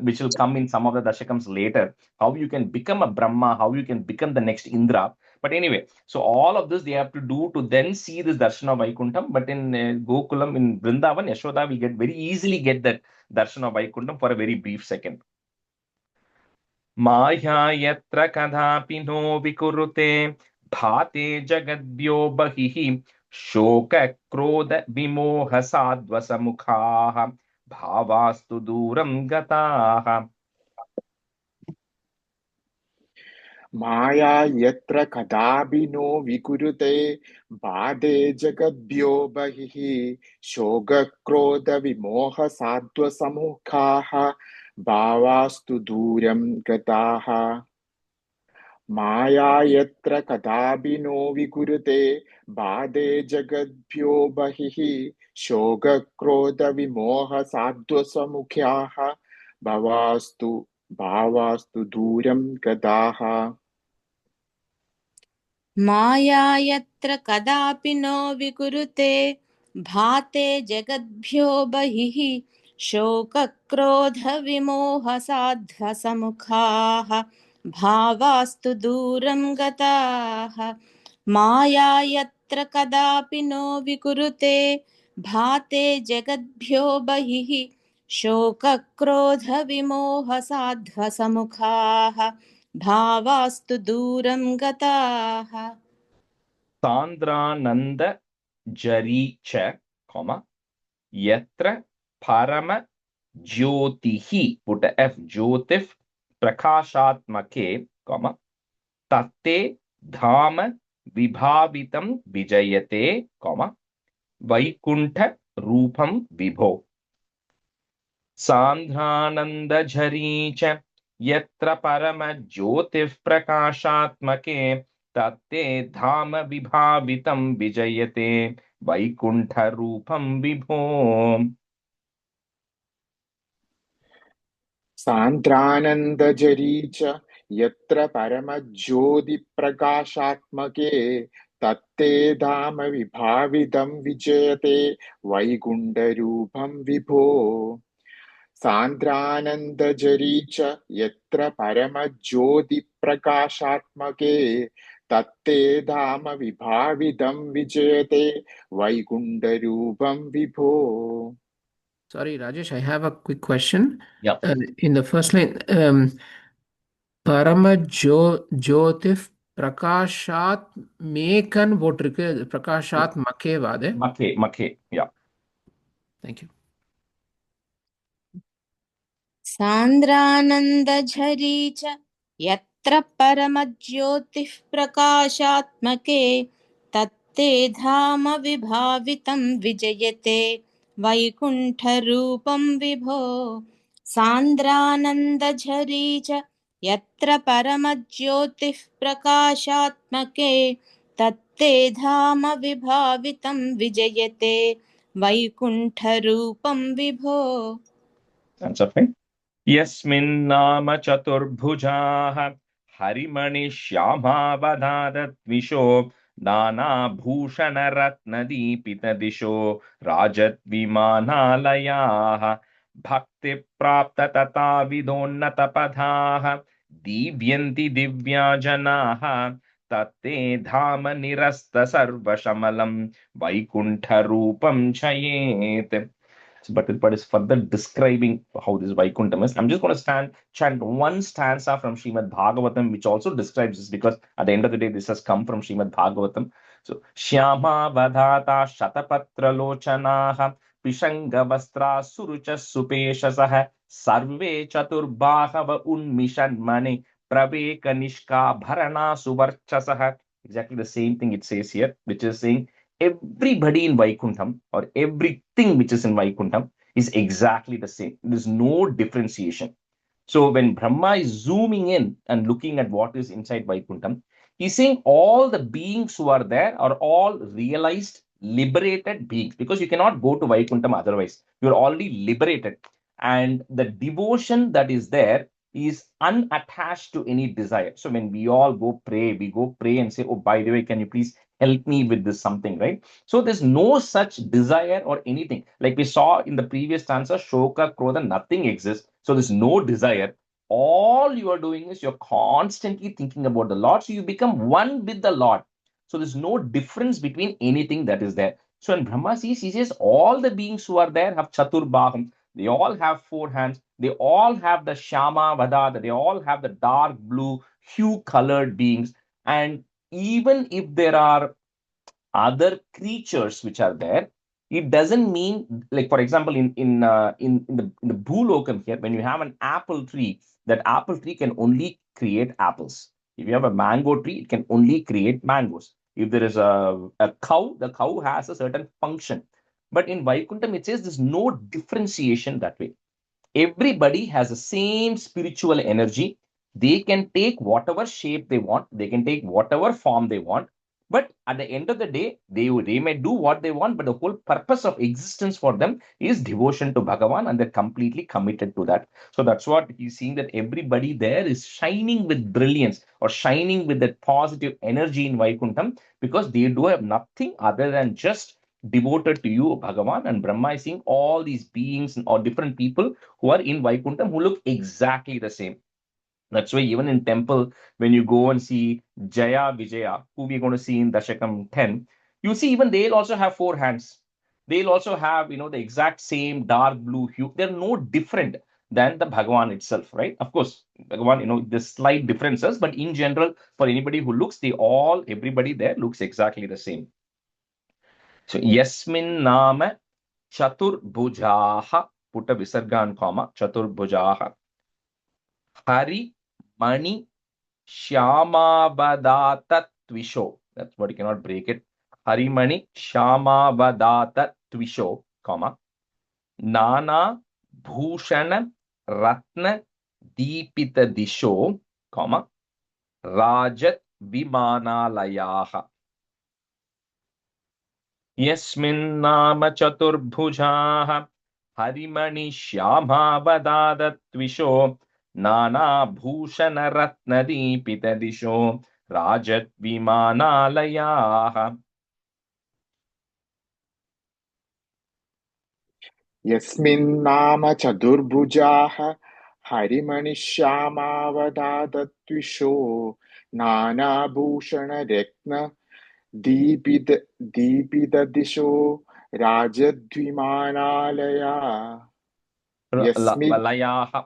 [SPEAKER 3] which will come in some of the Dashakams later. How you can become a Brahma, how you can become the next Indra. But anyway, so all of this they have to do to then see this darshan of Vaikuntham. But in Gokulam, in Vrindavan, Yashoda will very easily get that darshan of Vaikuntham for a very brief second. Maya yatra kadhapi no vikurute bhate jagadbyo bahihi shoka krodha vimoha sadvasamukhaha bhavastu duram gataha.
[SPEAKER 5] Maya yatra kadabi no vikurute bade jagadbyo bahihi shoga krodha vimoha sadva samukhaha bhavastu duram gataha. Maya yatra kadabi no vikurute bade jagadbyo bahihi shoga krodha vimoha sadva samukhaha bhavastu duram gataha.
[SPEAKER 6] माया यत्र कदापि नो विकुरुते भाते जगद्भ्यो बहिः शोकक्रोधविमोहसाध्वसमुखाः भावास्तु दूरं गताः माया यत्र कदापि नो विकुरुते भाते जगद्भ्यो बहिः शोकक्रोधविमोहसाध्वसमुखाः भावास्तु दूरं गताः.
[SPEAKER 3] Sandrananda Jari cha, comma, yatra parama jyotihi, put a F, jyotif prakashatmake, comma, tatte dhama vibhavitam vijayate, comma, vaikuntha rupam vibho. Sandrananda Jari cha, yatra parama jyotif prakashatmake Tatte dhama vibhavitam vijayate Vaikuntha rupam vibho.
[SPEAKER 5] सान्द्रानन्दजरी च यत्र परमज्योतिप्रकाशात्मके तत्ते धाम विभावितं विजयते वैकुण्ठरूपं विभो सान्द्रानन्दजरी च यत्र परमज्योतिप्रकाशात्मके तत्ते धाम विभावितं विजयते वैकुण्ठरूपं विभो.
[SPEAKER 7] Sorry, Rajesh, I have a quick question.
[SPEAKER 3] Yeah.
[SPEAKER 7] In the first line, Jyotif Prakashat Mekan போட்டிருக்கு Prakashat Makevade.
[SPEAKER 3] Makhe, yeah.
[SPEAKER 7] Thank you.
[SPEAKER 6] सान्द्रानन्दझरी च यत्र परमज्योतिः प्रकाशात्मके तत्ते धाम विभावितं विजयते वैकुण्ठरूपं विभो सान्द्रानन्दझरी च यत्र परमज्योतिः प्रकाशात्मके तत्ते धाम विभावितं विजयते वैकुण्ठरूपं विभो.
[SPEAKER 3] That's okay. Yasmin nama chaturbhujaah harimani shyama vadadat visho nana bhushana ratna deepita disho rajat vimanalayah bhakti prapta tata vidonnata padhaah divyanti divya janaah tatte dhama nirasta sarva shamalam vaikuntha rupam chayet. But it's further describing how this Vaikuntham is. I'm just going to chant one stanza from Srimad Bhagavatam, which also describes this, because at the end of the day, this has come from Srimad Bhagavatam. So, Shyama Vadhata Shatapatra Lochanaha Pishanga Vastra Surucha Supeshasaha Sarve Chaturbahava Unmishan Mane Praveka Nishka Bharana Suvarchasaha. Exactly the same thing it says here, which is saying everybody in Vaikuntham or everything which is in Vaikuntham is exactly the same. There's no differentiation. So when Brahma is zooming in and looking at what is inside Vaikuntham, he's saying all the beings who are there are all realized, liberated beings, because you cannot go to Vaikuntham otherwise. You're already liberated. And the devotion that is there is unattached to any desire. So when we all go pray and say, oh, by the way, can you please help me with this something, right? So there's no such desire or anything. Like we saw in the previous stanza, Shoka, Krodha, nothing exists. So there's no desire. All you are doing is you're constantly thinking about the Lord. So you become one with the Lord. So there's no difference between anything that is there. So when Brahma sees, he says all the beings who are there have Chaturbaham. They all have 4 hands. They all have the Shama Vadada. They all have the dark blue hue colored beings. And even if there are other creatures which are there, it doesn't mean, like for example, in the Bhulokam here, when you have an apple tree, that apple tree can only create apples. If you have a mango tree, it can only create mangoes. If there is a cow, the cow has a certain function. But in Vaikuntham, it says there's no differentiation that way. Everybody has the same spiritual energy. They can take whatever shape they want, they can take whatever form they want, but at the end of the day, they may do what they want, but the whole purpose of existence for them is devotion to Bhagavan, and they're completely committed to that. So that's what he's seeing, that everybody there is shining with brilliance or shining with that positive energy in Vaikuntham, because they do have nothing other than just devoted to you, Bhagavan. And Brahma is seeing all these beings or different people who are in Vaikuntham who look exactly the same. That's why even in temple, when you go and see Jaya Vijaya, who we're going to see in Dashakam 10, you see even they'll also have 4 hands. They'll also have, the exact same dark blue hue. They're no different than the Bhagavan itself, right? Of course, Bhagavan, there's slight differences, but in general, for anybody who looks, everybody there looks exactly the same. So, Yasmin Nama Chaturbhujaha, put a visarga and comma, Chaturbhujaha, Hari Mani Shyamavadata Tvisho. That's what you cannot break it. Harimani Shyamavadata Tvisho, comma. Nana Bhushana Ratna Deepita Disho, comma. Rajat Vimanalayaha. Yasminnama Chaturbhujaha Harimani Shyama Vadadatvisho Nana Bhushana Ratnadipita Disho Rajat Vimanalayaha.
[SPEAKER 5] यस्मिन्नाम चतुर्भुजाः हरिमणिश्यामावदातत्विषो नानाभूषणरत्न दीपितदिशो राजद्विमानालया यस्मिन्
[SPEAKER 3] Layaha.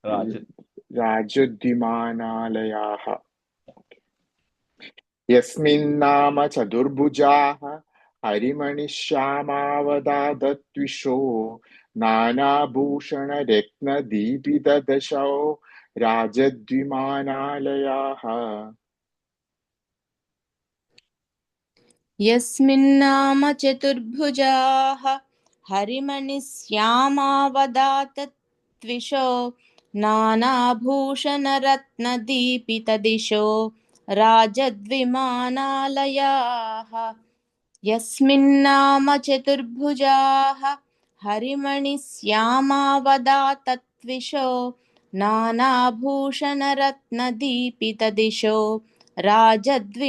[SPEAKER 3] Rajat.
[SPEAKER 5] राजद्विमानालयाः यस्मिन्नाम चतुर्भुजाः हरिमणिश्यामावदातत्विषो नानाभूषणरत्नदीपितदशो राजद्विमानालयाः
[SPEAKER 6] यस्मिन्नाम चतुर्भुजाः हरिमणिश्यामावदातत्विषो नानाभूषणरत्नदीपितदिशो राजद्विमानालयाः यस्मिन्नाम चतुर्भुजाः हरिमणिश्यामावदातत्विषो नानाभूषणरत्नदीपितदिशो राजद्विमानालयाः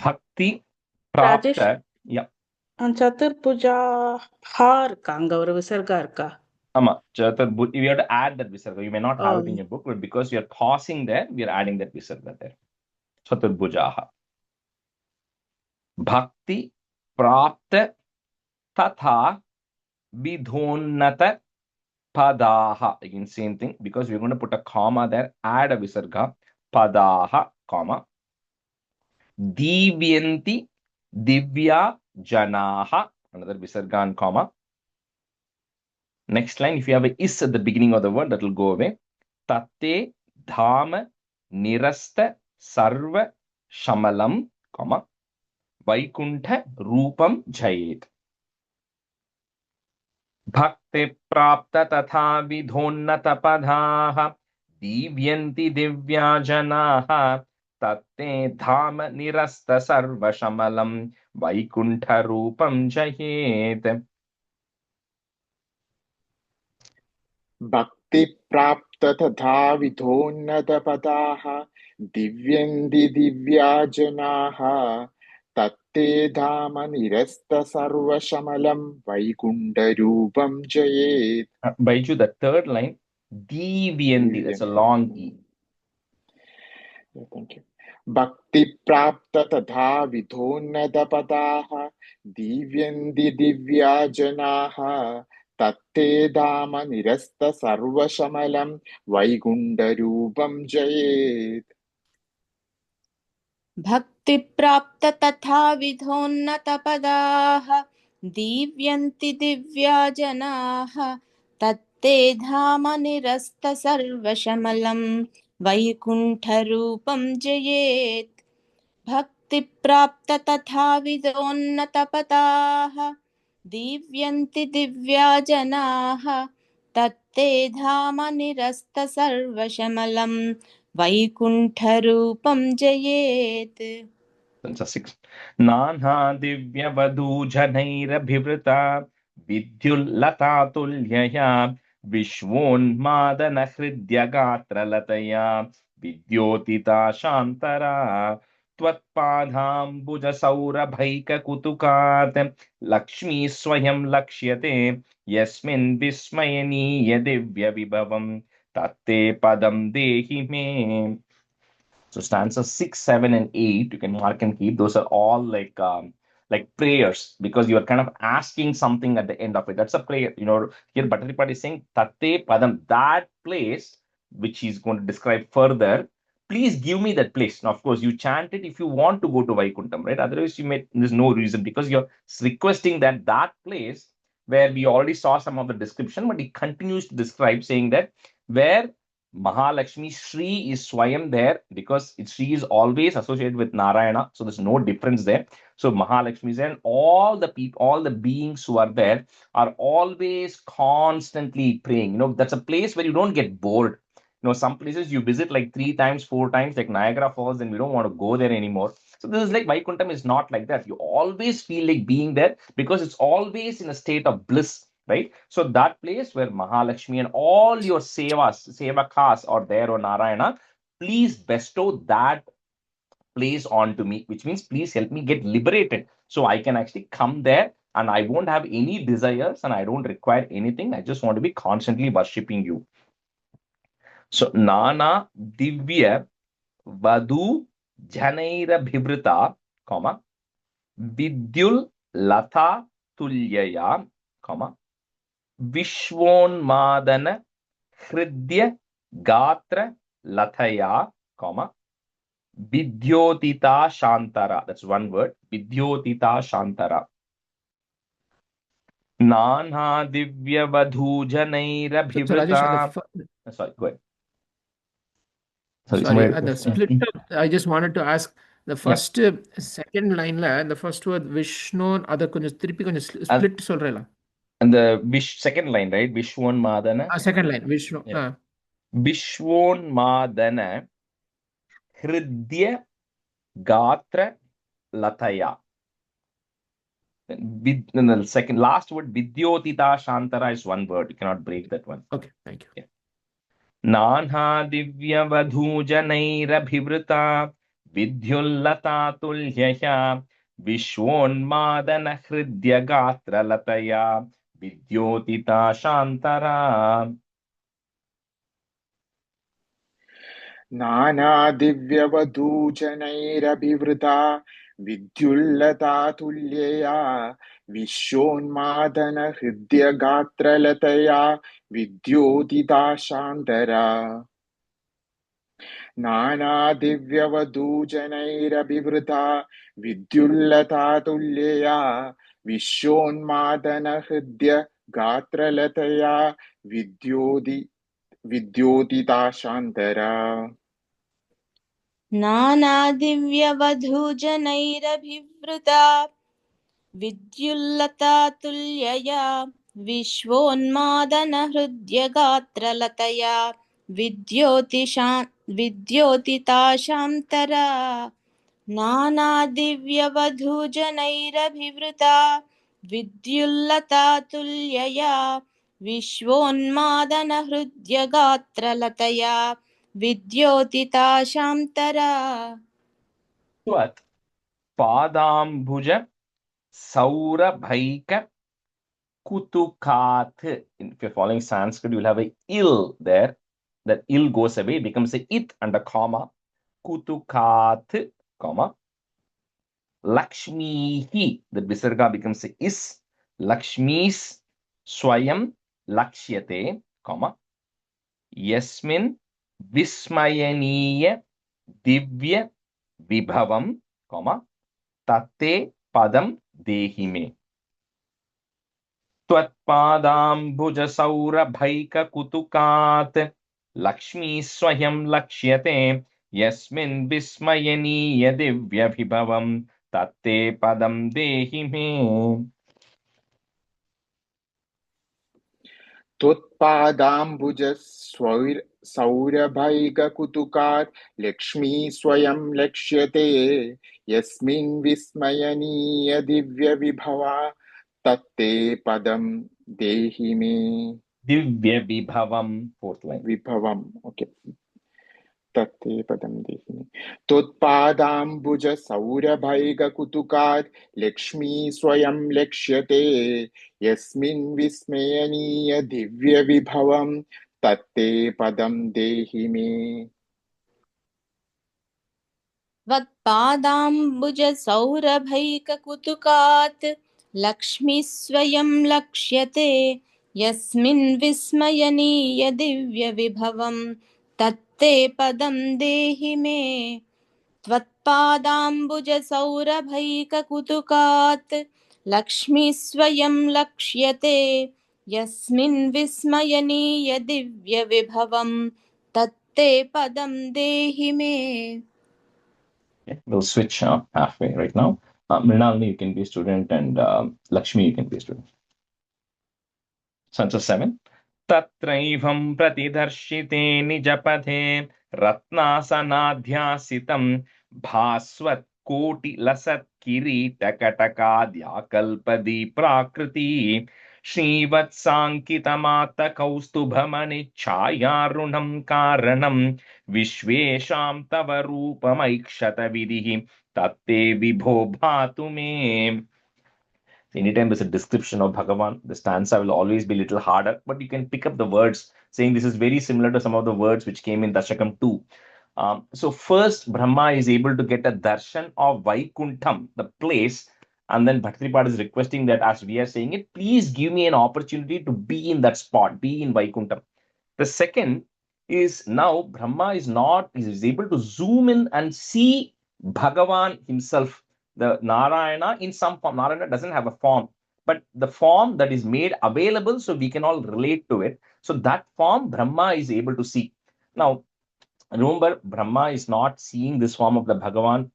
[SPEAKER 3] Bhakti
[SPEAKER 4] Rajesh
[SPEAKER 3] Prapta. Yeah.
[SPEAKER 4] சதுர்புஜா ஹா இருக்கா அங்க ஒரு விசர்கா இருக்கா
[SPEAKER 3] Ama, Chaturbhuj. We have to add that visarga. You may not have it in
[SPEAKER 4] ஆம்.
[SPEAKER 3] your book, but because we are pausing there, we are adding that visarga there. Chaturbhujaha. Bhakti Prapta Tatha Vidhonnata Padaha. Again, same thing, because we're going to put a comma there, add a visarga. Padaha, comma. Divyanti Divya Janaha. Another visarga and comma. Next line, if you have a is at the beginning of the word, that will go away. Tatte Dhama Nirasta Sarva Shamalam, comma. Vaikuntha Rupam Jayet. Bhakti Prapta Tatha Vidhonnata Padhaha Divyanti Divya Janaha Tatte Dhama Nirasta Sarva Shamalam Vaikuntha Rupam Jayet.
[SPEAKER 5] भक्ति प्राप्त तथा विधोन्नतपदाः दिव्यन्ति दिव्या जनाः तत्ते धाम निरस्त सर्वशमलं वैकुण्ठरूपं जयेत्
[SPEAKER 3] Baiju, the third line, Divyanti, that's a long E.
[SPEAKER 5] Thank you. भक्ति प्राप्त तथा विधोन्नतपदाः दिव्यन्ति दिव्या जनाः तत्ते धाम निरस्त सर्वशमलं वैकुण्ठरूपं जयेत्
[SPEAKER 6] भक्तिप्राप्त तथा विधोन्नतपदाः दीव्यन्ति दिव्या जनाः तत्ते धाम निरस्त सर्वशमलं वैकुण्ठरूपं जयेत् भक्तिप्राप्त तथा विधोन्नतपदाः दीव्यन्ति दिव्या जनाः तत्ते धाम निरस्त सर्वशमलं वैकुण्ठरूपं जयेत्
[SPEAKER 3] That's a 6. Nana Divya Vadu Janairabhivrita Vidyullata Tulyaya Vishwonmadana Hridya Gatra Lataya Vidyotita Shantara Tvatpadham Bhuja Saurabhaika Kutukat Lakshmi Swayam Lakshyate Yasmin Vismayani Yadivya Vibhavam Tatte Padam Dehi Me. So stanzas 6, 7, and 8, you can mark and keep. Those are all like prayers, because you are kind of asking something at the end of it. That's a prayer. Here Bhattaripad is saying Tatte Padam, that place which he's going to describe further. Please give me that place. Now, of course, you chant it if you want to go to Vaikuntham, right? Otherwise, there's no reason, because you're requesting that place where we already saw some of the description, but he continues to describe, saying that where Mahalakshmi Sri is Swayam there, because Sri is always associated with Narayana, so there's no difference there. So Mahalakshmi is there, and all the people, all the beings who are there are always constantly praying. That's a place where you don't get bored. Some places you visit like 3 times, 4 times, like Niagara Falls, and we don't want to go there anymore. So this is like Vaikuntham is not like that. You always feel like being there because it's always in a state of bliss, right? So that place where Mahalakshmi and all your sevakas are there, or Narayana, please bestow that place onto me, which means please help me get liberated so I can actually come there and I won't have any desires and I don't require anything. I just want to be constantly worshipping you. So Nana Divya Vadu Janaira Bhibrita, comma, Vidyul Lata Tulyaya, comma, Vishwonmadana Hridya Gatra Lataya, comma, Vidyotita Shantara. That's one word. Vidyotita Shantara. Nana Divya Vadhu Janaira
[SPEAKER 7] So Rajesh,
[SPEAKER 3] Bhivrita. Sorry, go ahead.
[SPEAKER 7] sorry, the split up, I just wanted to ask the first second line la the first word Vishnu other konjam திருப்பி கொஞ்சம் split சொல்றேல.
[SPEAKER 3] And the second line, right? Vishwonmadana.
[SPEAKER 7] Second line Vishnu.
[SPEAKER 3] Vishwonmadana Hridya Gatra Lataya. And the second last word Vidyotita Shantara is one word. You cannot break that one.
[SPEAKER 7] Okay, thank you.
[SPEAKER 3] Yeah. Nanha Divya Vadhu Janaira Bhivrita Vidyullata Tulyaya Vishwonmadana Hridya Gatra Lataya Vidyotita Shantara.
[SPEAKER 5] नानादिव्यवधूजनैरभिवृता विद्युल्लतातुल्यया विश्वोन्मादनहृद्यगात्रलतया विद्योतिता शान्तरा नानादिव्यवधूजनैरभिवृता विद्युल्लतातुल्यया विश्वोन्मादनहृद्यगात्रलतया विद्योतिता शान्तरा
[SPEAKER 6] नानादिव्यवधूजनैरभिवृता विद्युल्लतातुल्यया विश्वोन्मादनहृद्यगात्रलतया विद्योतिताशान्तरा नानादिव्यवधूजनैरभिवृता विद्युल्लतातुल्यया विश्वोन्मादनहृद्यगात्रलतया विद्योतिताशान्तरा.
[SPEAKER 3] What? Padambuja Saurabhaika Kutukat. If you're following Sanskrit, you'll have a il there. That il goes away, becomes a it and a comma. Kutukat, comma. Lakshmihi, the visarga becomes a is. Lakshmis Swayam Lakshyate, comma. Yasmin Vismayaniya Divya Vibhavam, comma. Tatte Padam Dehime. Tvatpadambuja Saurabhaika Kutukat Lakshmi Swayam Lakshyate Yasmin Vismayaniya Divya Vibhavam Tatte Padam Dehime.
[SPEAKER 5] त्वत्पादाम्बुजसौरभैककुतुकात् Lakshmi स्वयं लक्ष्यते यस्मिन् विस्मयनीयदिव्यविभवा तत्ते पदं देहि मे.
[SPEAKER 3] Divya Vibhavam, fourth line.
[SPEAKER 5] Vibhavam, okay. तत्ते पदं देहि मे. त्वत्पादाम्बुजसौरभैककुतुकात् लक्ष्मी स्वयं लक्ष्यते यस्मिन् विस्मयनीयदिव्यविभवं तत्ते पदं देहि मे.
[SPEAKER 6] त्वत्पादाम्बुजसौरभैककुतुकात् लक्ष्मीस्वयं लक्ष्यते यस्मिन् विस्मयनीयदिव्यविभवं तत्ते पदं देहि मे. त्वत्पादाम्बुजसौरभैककुतुकात् लक्ष्मीस्वयं लक्ष्यते यस्मिन् विस्मयनीयदिव्यविभवं तत्ते पदं देहि मे.
[SPEAKER 3] Okay, we'll switch halfway right now. Mrinalini, you can be a student, and Lakshmi, you can be a student. Census 7. तत्रैवं प्रतिदर्शिते निजपथे रत्नासनाध्यासितं भास्वत्कोटिलसत्किरीटकटकाद्याकल्पदी प्राकृति श्रीवत्साङ्कितमातकौस्तुभमणिच्छायारुणं कारणं विश्वेषां तव रूपमैक्षत विधिः तत्ते विभो भातु मे. Anytime there's a description of Bhagavan, the stanza will always be a little harder, but you can pick up the words, saying this is very similar to some of the words which came in Dashakam 2. So first, Brahma is able to get a darshan of Vaikuntham, the place, and then Bhakthripad is requesting that as we are saying it, please give me an opportunity to be in that spot, be in Vaikuntham. The second is now Brahma is able to zoom in and see Bhagavan himself, the Narayana in some form. Narayana doesn't have a form, but the form that is made available so we can all relate to it. So that form Brahma is able to see. Now, remember, Brahma is not seeing this form of the Bhagavan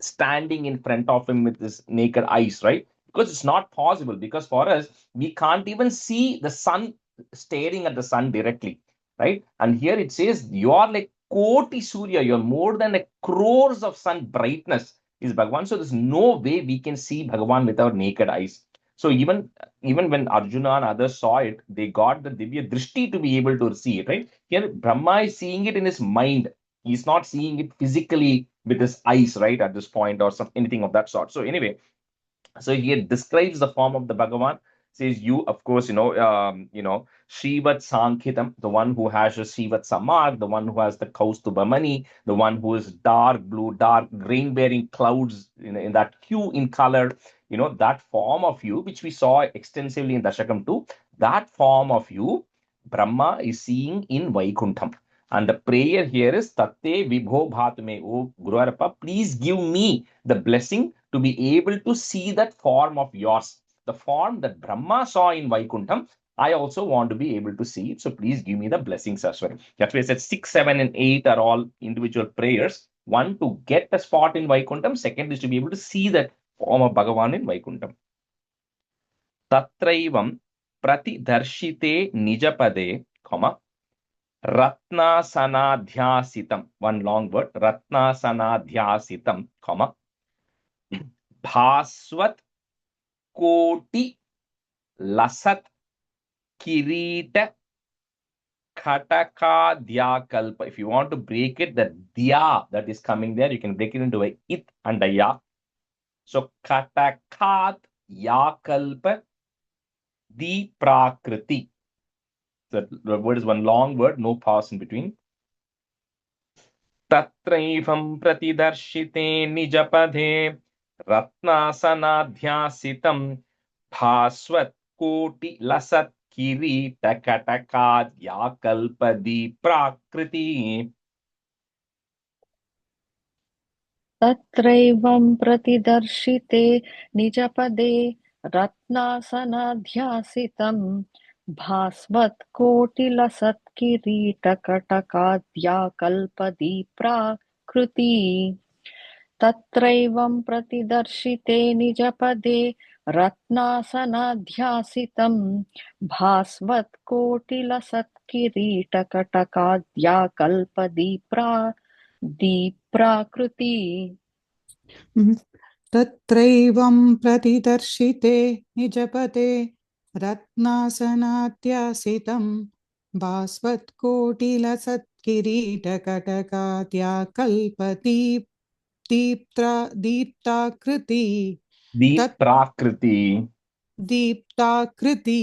[SPEAKER 3] standing in front of him with his naked eyes, right? Because it's not possible. Because for us, we can't even see the sun staring at the sun directly, right? And here it says, you are like Koti Surya, you're more than a crores of sun brightness is Bhagavan. So there's no way we can see Bhagavan with our naked eyes. So even when Arjuna and others saw it, they got the Divya Drishti to be able to see it, right? Here, Brahma is seeing it in his mind. He's not seeing it physically with his eyes, right, at this point, or anything of that sort. So anyway, so he describes the form of the Bhagavan, says you, of course, Shrivat Sankhitam, the one who has a Shrivat Samar, the one who has the Kaustubhamani, the one who is dark blue, dark grain-bearing clouds in that hue in color, that form of you, which we saw extensively in Dashakam 2, that form of you, Brahma is seeing in Vaikuntham. And the prayer here is Tatte Vibho Bhatme. Oh, Guruvarappa, please give me the blessing to be able to see that form of yours. The form that Brahma saw in Vaikuntham, I also want to be able to see it. So please give me the blessings as well. That's why I said 6, 7, and 8 are all individual prayers. One, to get a spot in Vaikuntham. Second is to be able to see that form of Bhagavan in Vaikuntham. Tatraivam Pratidarshite Nijapade, Ratnasanadhyasitam, one long word, Ratnasanadhyasitam, Bhaswat Koti Lasat Kirita Khataka. If you want to break it, the Dya that is coming there, you can break it into a It and a Ya. So Katakat Yakalpa Di Prakriti. The word is one long word, no pause in between. Tatraivam Pratidarshite Nijapade Ratnasanadhyasitam Bhaswat Koti Lasat Kirita Katakad Yakalpadi Prakriti.
[SPEAKER 8] तत्रैवं प्रतिदर्शिते निजपदे रत्नासनाध्यासितं भास्वत्कोटिलसत्किरीटकटकाद्याकल्पदीप्राकृति तत्रैवं प्रतिदर्शिते निजपदे रत्नासनाध्यासितं भास्वत्कोटिलसत्किरीटकटकाद्याकल्पदीप्राकृति.
[SPEAKER 9] तत्रैवं प्रतिदर्शिते निजपते रत्नासनात्यासितं भास्वत्कोटिलसत्किरीटकटकाद्याकल्पति दीप्ताकृति.
[SPEAKER 3] Prakriti.
[SPEAKER 9] दीप्ताकृति.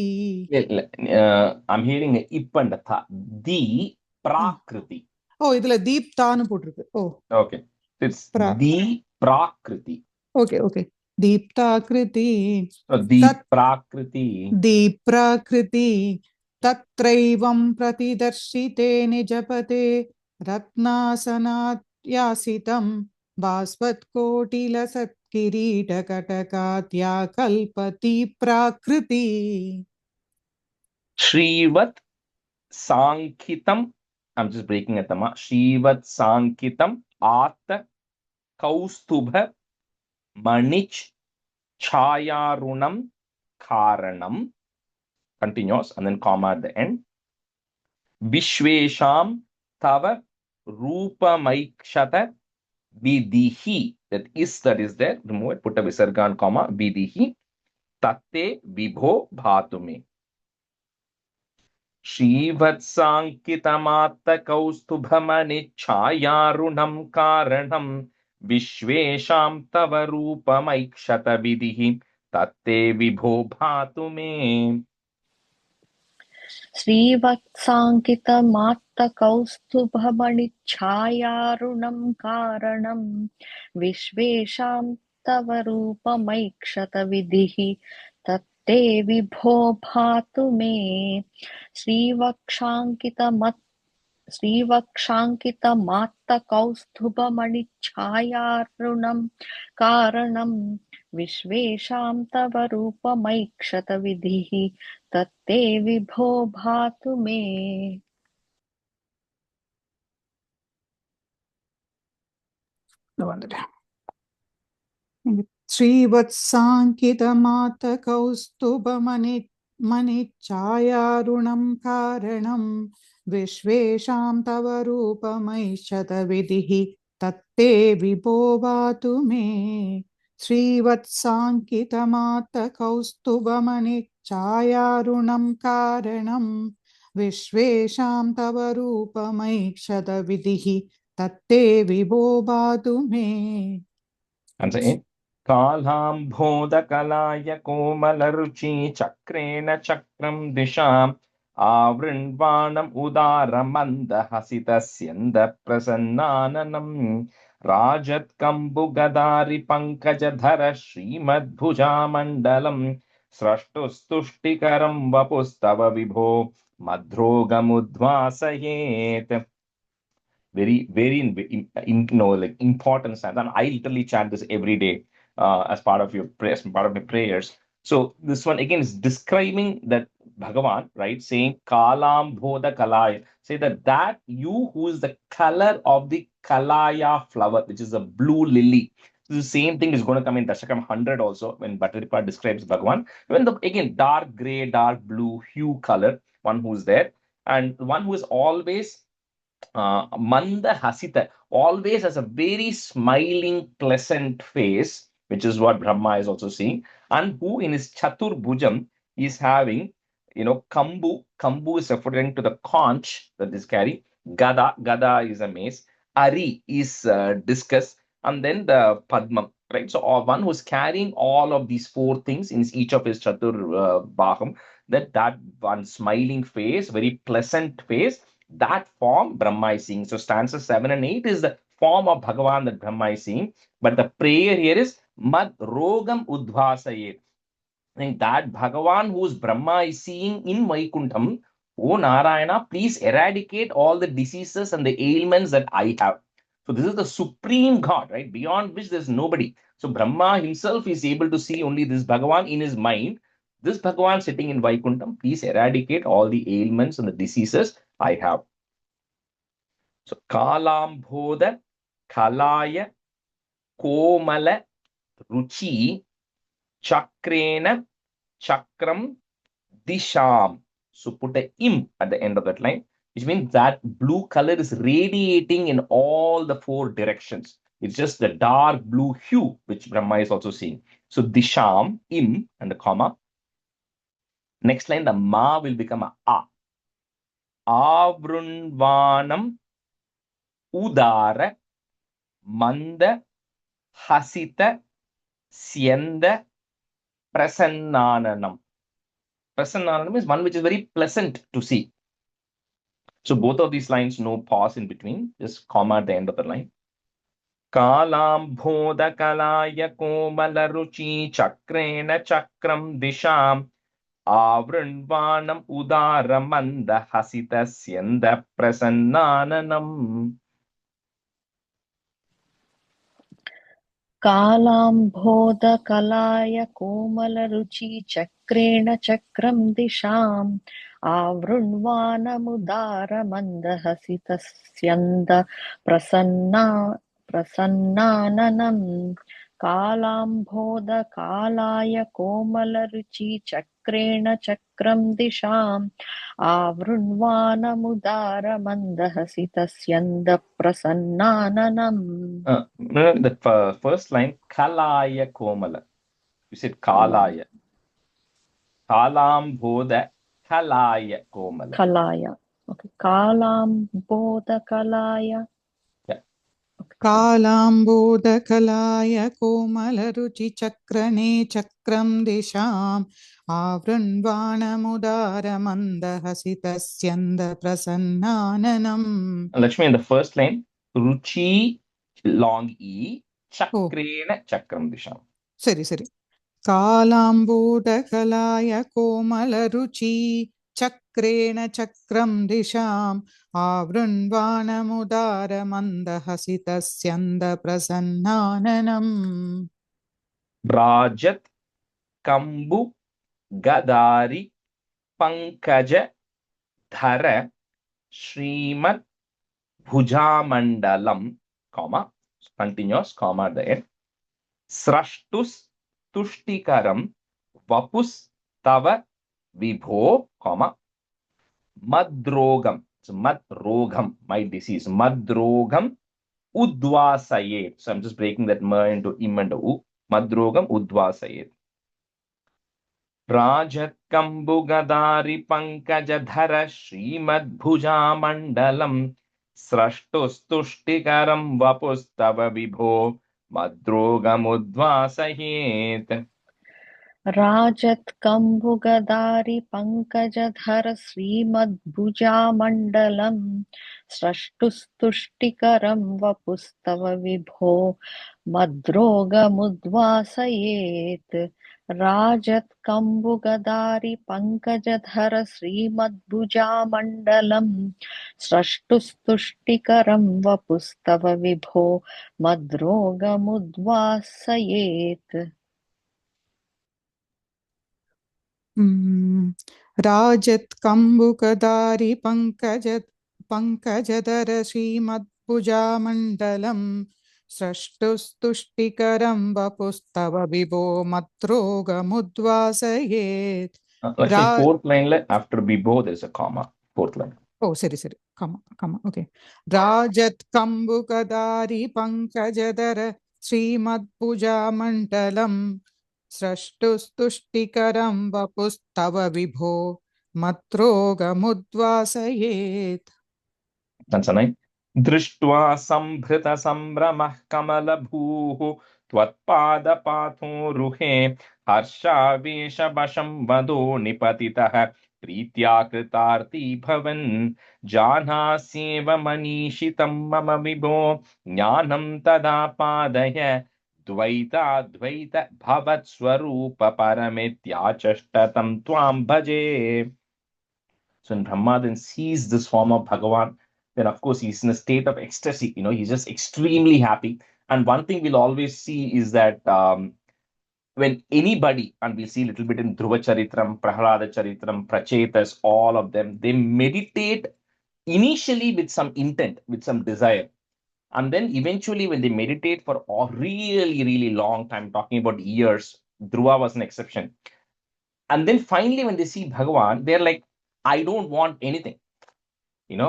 [SPEAKER 3] I'm hearing a ip and a tha. Di Prakriti.
[SPEAKER 9] Oh, idhula deeptaanu potrukku. Oh.
[SPEAKER 3] Okay. It's Di Prakriti.
[SPEAKER 9] Okay. Deeptakriti.
[SPEAKER 3] Deep Prakriti.
[SPEAKER 9] Deeprakriti. Tatraivam pratidarshite nijapate ratnasanatyasitam Bhaswatkotilasat kireetakatakatykalpati prakriti.
[SPEAKER 3] Shrivat Sankhitam. I'm just breaking it. Shrivat Sankhitam At Kaustubha Manich Chayarunam Karanam. Continuous and then comma at the end. Vishvesham tava rupamaikshata vidihi. That is there. Remove it. Put a visarga and comma. Vidihi. Tatte vibho bhatume. श्रीवत्साङ्कितमात्तकौस्तुभमनिच्छायारुणं कारणं विश्वेषां तव रूपमैक्षतविधिः तत्ते विभो भातु मे.
[SPEAKER 8] श्रीवत्साङ्कितमात्तकौस्तुभमणिच्छायारुणं कारणं विश्वेषां तव रूपमैक्षतविधिः तत्ते विभो भातु मे. श्रीवक्षाङ्कितमात्तकौस्तुभमणिच्छायारुणं कारणं विश्वेषां तव रूपमैक्षतविधिः तत्ते विभो भातु मे.
[SPEAKER 9] No wonder. श्रीवत्साङ्कितमातकौस्तुभमणिच्छायारुणं कारणं विश्वेषां तव रूपमैक्षतविधिः तत्ते विभो भातु मे. श्रीवत्साङ्कितमातकौस्तुभमणिच्छायारुणं कारणं विश्वेषां तव रूपमैक्षतविधिः तत्ते विभो भातु मे.
[SPEAKER 3] Answer A. कालाम्भोदकलाय कोमलरुचि चक्रेण चक्रं दिशाम् आवृण्वाणम् उदारमन्दहसितस्यन्दप्रसन्नाननम् राजत्कम्बुगदारिपङ्कजधर श्रीमद्भुजामण्डलम् स्रष्टुस्तुष्टिकरं वपुस्तव विभो मध्रोगमुद्वासयेत्. Very like important stance, and I literally chant this every day as part of your prayers, part of my prayers. So this one again is describing that Bhagavan, right? Saying Kalam Bodha Kalaya. Say that you who is the color of the Kalaya flower, which is a blue lily. The same thing is going to come in Dashakam 100 also when Bhattacharya describes Bhagavan. When again dark gray, dark blue hue color, one who is there, and one who is always Manda Hasita, always has a very smiling, pleasant face, which is what Brahma is also seeing, and who in his Chatur Bhujam is having, Kambu. Kambu is referring to the conch that is carrying. Gada is a mace. Ari is discus, and then the Padmam, right? So one who's carrying all of these four things in each of his Chatur Baham, that one smiling face, very pleasant face, that form Brahma is seeing. So stanzas 7 and 8 is the form of Bhagavan that Brahma is seeing. But the prayer here is Mad Rogam Udvasayet. I think that Bhagavan whose Brahma is seeing in Vaikuntham, O Narayana, please eradicate all the diseases and the ailments that I have. So this is the supreme God, right? Beyond which there's nobody. So Brahma himself is able to see only this Bhagavan in his mind. This Bhagavan sitting in Vaikuntham, please eradicate all the ailments and the diseases I have. So Kalambhoda Kalaya Komala Ruchi Chakrena Chakram Disham. So put a im at the end of that line, which means that blue color is radiating in all the four directions. It's just the dark blue hue, which Brahma is also seeing. So Disham, im, and the comma. Next line, the ma will become a a. Avrunvanam Udara Manda Hasita Syenda Prasannananam. Prasannananam is one which is very pleasant to see. So both of these lines, no pause in between, just comma at the end of the line. Kalambhoda kalaya komala ruchi chakrena chakram disham avrunvanam udara manda hasita syenda prasannananam.
[SPEAKER 8] कालाम्भोदकलाय कोमलरुचि चक्रेण चक्रं दिशाम् आवृण्वानमुदारमन्दहसितस्यन्द प्रसन्नाननम्. कालाम्भोदकालाय कोमलरुचि चक्रेण चक्रं दिशाम् आवृण्वानमुदारमन्दहसि तस्यन्दप्रसन्नाननम्.
[SPEAKER 3] The first line, Kalaya Komala. You said Kalaya. Kalambodha Kalaya Komala.
[SPEAKER 8] Kalaya. Okay. Kalambodhakalaya.
[SPEAKER 3] Yeah.
[SPEAKER 9] कालाम्बोदकलाय कोमलरुचिचक्रणे चक्रं दिशाम् आवृण्वाणमुदारमन्दहसितस्यन्दप्रसन्नाननम्.
[SPEAKER 3] Lakshmi, in the first line, Ruchi long E
[SPEAKER 9] Oh,
[SPEAKER 3] Chakrena Chakram Disham.
[SPEAKER 9] सरि कालाम्बोदकलाय कोमलरुचि चक्रेण चक्रं दिशाम् आवृण्वाणमुदारमन्दहसितस्यन्दप्रसन्नाननम्.
[SPEAKER 3] Rajat Kambu Gadari Pankaja Dhara Srimad Bhujamandalam, comma, continuous, comma at the end. Srashtus Tuštikaram Vapus Tava Vibho, comma, Madrogam. So Madrogam, my disease. Madrogam Udvasayet. So I'm just breaking that ma into im and u. Madrogam Udvasayet. Rajat Kambugadari Pankajadhara Srimad Bhujamandalam Srashtustuštikaram Vapustava Vibho Madrogam Udvasayet.
[SPEAKER 8] Rajat Kambhugadari Pankajadhar Srimadbhujamandalam Srashtustuštikaram Vapustava Vibho Madrogamudvasayet. Rajat Kambhugadari Pankajadhar Srimadbhujamandalam Srashtustuštikaram Vapustava Vibho Madrogamudvasayet.
[SPEAKER 9] राजत् कम्बुकदारि पङ्कजधर श्रीमद्भुजामण्डलं स्रष्टुस्तुष्टिकरं वपुस्तव विभो मद्रोगमुद्वासयेत्.
[SPEAKER 3] Actually, fourth line after Vibho, there's a comma. Fourth line.
[SPEAKER 9] Oh, sorry, comma, okay. Rajat Kambukadari Pankajadara Srimadbhujamandalam Srashtustuštikaram Vapustava Vibho Matrogamudvasayet.
[SPEAKER 3] That's a nice. Drishtva Sambhrita Sambramah Kamala Bhuhu Twatpada Patho Ruhe Harsha Vesha Basham Vado Nipatitah Pritya Kritarti Bhavan Janhasyeva Manishitam Mama Vibho Jnanam Tada Padaya Dvaita Dvaita Bhavat Swarupa Paramitya Chashtatam Tvam Bhaje. So when Brahma then sees this form of Bhagavan, then of course he's in a state of ecstasy. He's just extremely happy. And one thing we'll always see is that when anybody, and we'll see a little bit in Dhruva Charitram, Prahlada Charitram, Prachetas, all of them, they meditate initially with some intent, with some desire. And then eventually when they meditate for a really, really long time, talking about years, Dhruva was an exception. And then finally when they see Bhagavan, they're like, I don't want anything.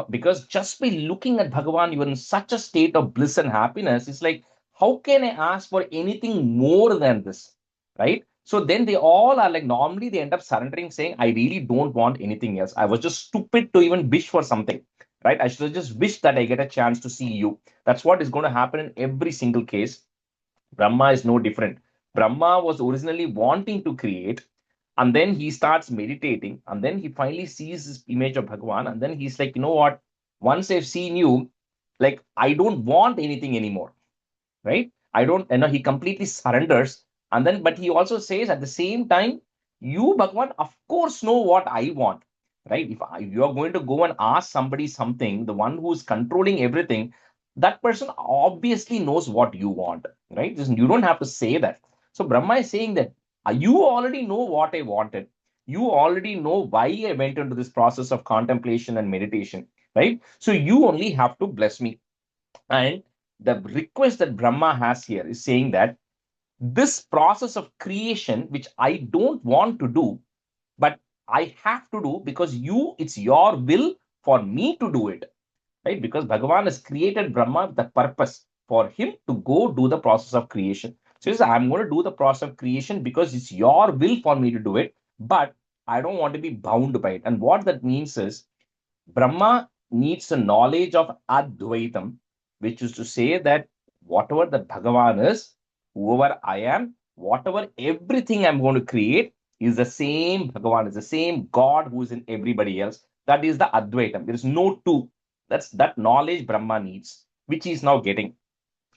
[SPEAKER 3] Because just by looking at Bhagavan, you are in such a state of bliss and happiness. It's like, how can I ask for anything more than this? Right? So then they all are like, normally they end up surrendering, saying, I really don't want anything else. I was just stupid to even wish for something. Right? I should have just wished that I get a chance to see you. That's what is going to happen in every single case. Brahma is no different. Brahma was originally wanting to create, and then he starts meditating, and then he finally sees this image of Bhagavan, and then he's like, you know what? Once I've seen you, like, I don't want anything anymore, right? I don't, he completely surrenders. And then, but he also says at the same time, you, Bhagavan, of course know what I want, right? If you are going to go and ask somebody something, the one who's controlling everything, that person obviously knows what you want, right? You don't have to say that. So Brahma is saying that you already know what I wanted. You already know why I went into this process of contemplation and meditation, right? So you only have to bless me. And the request that Brahma has here is saying that this process of creation, which I don't want to do, but I have to do because it's your will for me to do it, right? Because Bhagavan has created Brahma with the purpose for him to go do the process of creation. So he says, I'm going to do the process of creation because it's your will for me to do it, but I don't want to be bound by it. And what that means is Brahma needs a knowledge of Advaitam, which is to say that whatever the Bhagavan is, whoever I am, whatever everything I'm going to create is the same Bhagavan, is the same God who is in everybody else. That is the Advaitam. There is no two. That's that knowledge Brahma needs, which he is now getting.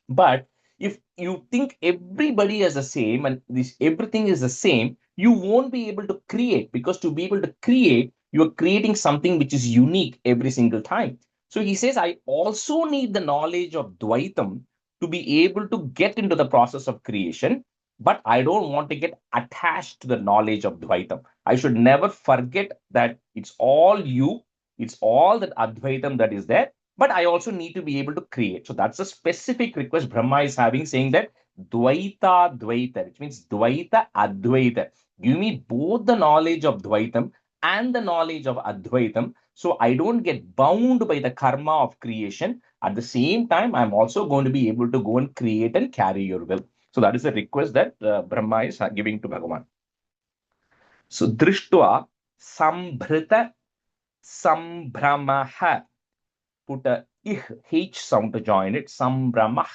[SPEAKER 3] But if you think everybody is the same and this everything is the same, you won't be able to create, because to be able to create, you are creating something which is unique every single time. So he says, I also need the knowledge of Dvaitam to be able to get into the process of creation, but I don't want to get attached to the knowledge of Dvaitam. I should never forget that it's all you, it's all that Advaitam that is there, but I also need to be able to create. So that's a specific request Brahma is having, saying that Dvaita Dvaita, which means Dvaita Advaita. Give me both the knowledge of Dvaitam and the knowledge of Advaitam, so I don't get bound by the karma of creation. At the same time, I'm also going to be able to go and create and carry your will. So that is the request that Brahma is giving to Bhagavan. So Drishtva Sambhrita Sambramaha. Put a H sound to join it. Sambramah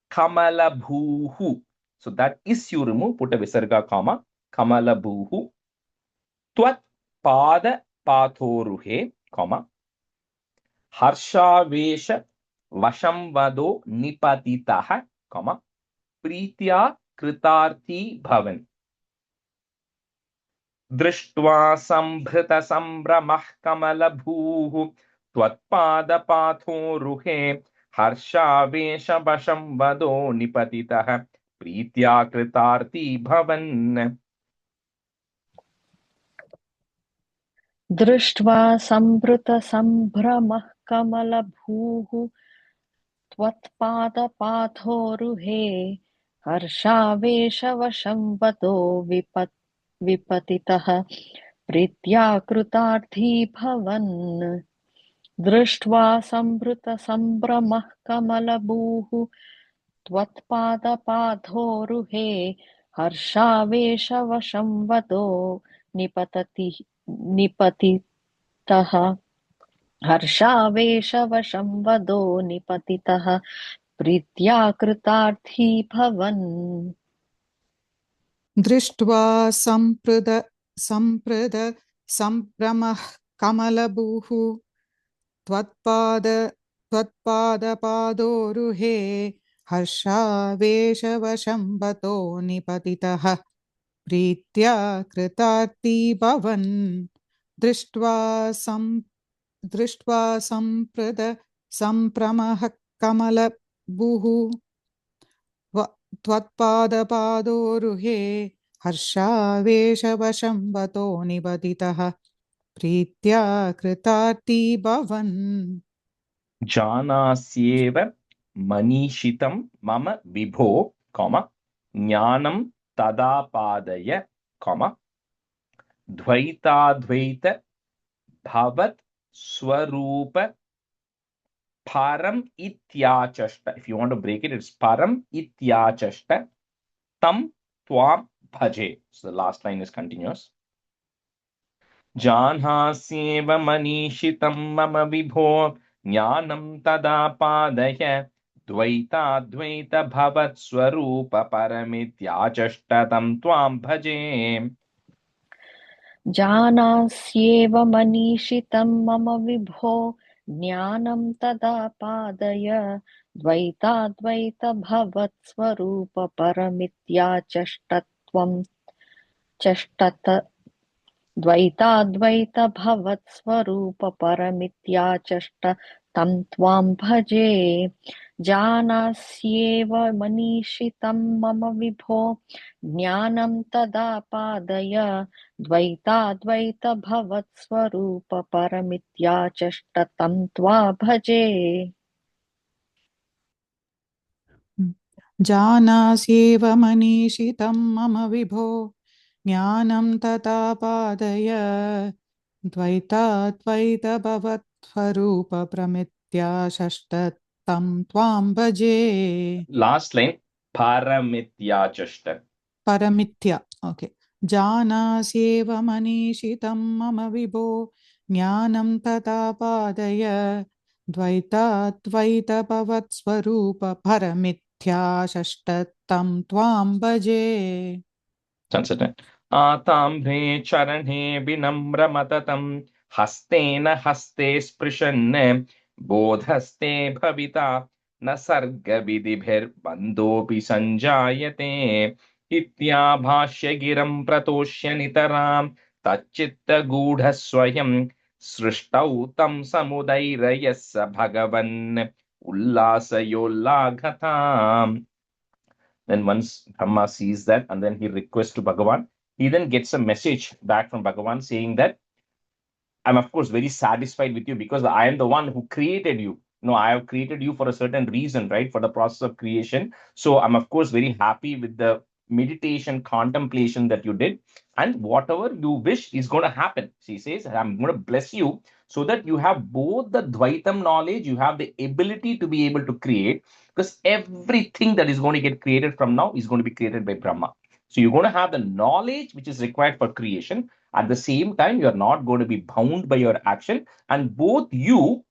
[SPEAKER 3] Kamala Bhuhu. So that is you remove, put a Visarga comma. Kamala Bhuhu. Twat Pada Pathoruhe, comma. Harshavesha Vashambado Nipatitaha, comma. Pritya Kritarthi Bhavan. Drishtva Sambhrita Sambramah Kamala Bhuhu. त्वत्पादपाथोरुहे हर्षावेशवशं वदो निपतितः प्रीत्या कृतार्थी भवन्.
[SPEAKER 8] दृष्ट्वा संभृतसम्भ्रमः कमलभूः त्वत्पादपाथोरुहे हर्षावेशवशं वदो विपतितः प्रीत्या कृतार्थी भवन्. दृष्ट्वा संभृतसम्भ्रमः कमलभूः त्वत्पादपाथोरुहे हर्षावेशवशं वदो निपतितः हर्षावेशवशं वदो निपतितः प्रीत्या कृतार्थी भवन्.
[SPEAKER 9] दृष्ट्वा सम्प्रद कमलभूः त्वत्पादपादोरुहे हर्षावेशवशं वतो निपतितः प्रीत्या कृतार्थी भवन्. दृष्ट्वा सम्प्रमः कमलभूः त्वत्पादपादोरुहे हर्षावेशवशं वतो निपतितः प्रीत्या कृतार्थी भवन्.
[SPEAKER 3] जानास्येव मनीषितं मम विभो, कॉमा, ज्ञानं तदापादय, कॉमा, द्वैताद्वैत भवत् स्वरूप param ityachashta. If you want to break it, it's param ityachashta tam tvam bhaje. So the last line is continuous. Janhasyeva manishitam mama vibho jnanam tadapadaya dvaita dvaita bhavat swarupa paramityachashta tam tvam bhaje.
[SPEAKER 8] जानास्येव मनीषितं मम विभो ज्ञानं तदापादय द्वैताद्वैतभवत्स्वरूपपरमित्याचष्टत्वं चष्टत द्वैताद्वैतभवत्स्वरूपपरमित्याचष्ट तं त्वां भजे. जानास्येव मनीषितं मम विभो ज्ञानं तदापादय द्वैताद्वैतभवत्स्वरूपपरमित्याचष्ट तं त्वा भजे.
[SPEAKER 9] जानास्येव मनीषितं मम विभो ज्ञानं ततापादय द्वैताद्वैतभवत्स्वरूपप्रमित्या षष्ठतं त्वां भजे
[SPEAKER 3] Last line, Paramithyachashta.
[SPEAKER 9] परमिथ्या ओके जानास्येव मनीषितं मम विभो ज्ञानं ततापादय द्वैताद्वैतभवत्स्वरूपपरमिथ्या षष्ठतं त्वां भजे
[SPEAKER 3] Sunset. Atambre charane vinamramatatam hasteen haste sprishan bodhaste bhavita na sarga vidibhir bandopi sanjayate itya bhashya giram pratoshya nitaram tachitta gudha swayam srishtau tam samudairayassa bhagavan ullasayollaghatam. Then once Brahma sees that and then he requests to Bhagavan, he then gets a message back from Bhagavan saying that I'm of course very satisfied with you because I am the one who created you. No, I have created you for a certain reason, right? For the process of creation. So I'm of course very happy with the meditation contemplation that you did. And whatever you wish is going to happen. She says, I'm going to bless you so that you have both the Dvaitam knowledge, you have the ability to be able to create, because everything that is going to get created from now is going to be created by Brahma. So you're going to have the knowledge which is required for creation. At the same time, you're not going to be bound by your action. And both you,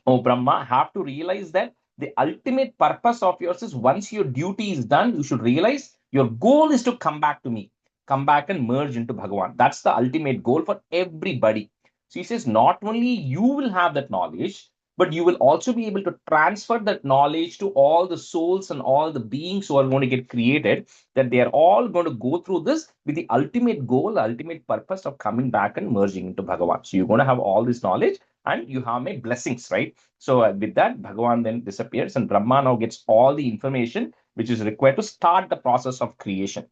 [SPEAKER 3] oh Brahma, have to realize that the ultimate purpose of yours is once your duty is done, you should realize your goal is to come back to me, come back and merge into Bhagavan. That's the ultimate goal for everybody. So he says, not only you will have that knowledge, but you will also be able to transfer that knowledge to all the souls and all the beings who are going to get created, that they are all going to go through this with the ultimate goal, the ultimate purpose of coming back and merging into Bhagavan. So you're going to have all this knowledge and you have my blessings, right? So with that, Bhagavan then disappears and Brahma now gets all the information which is required to start the process of creation.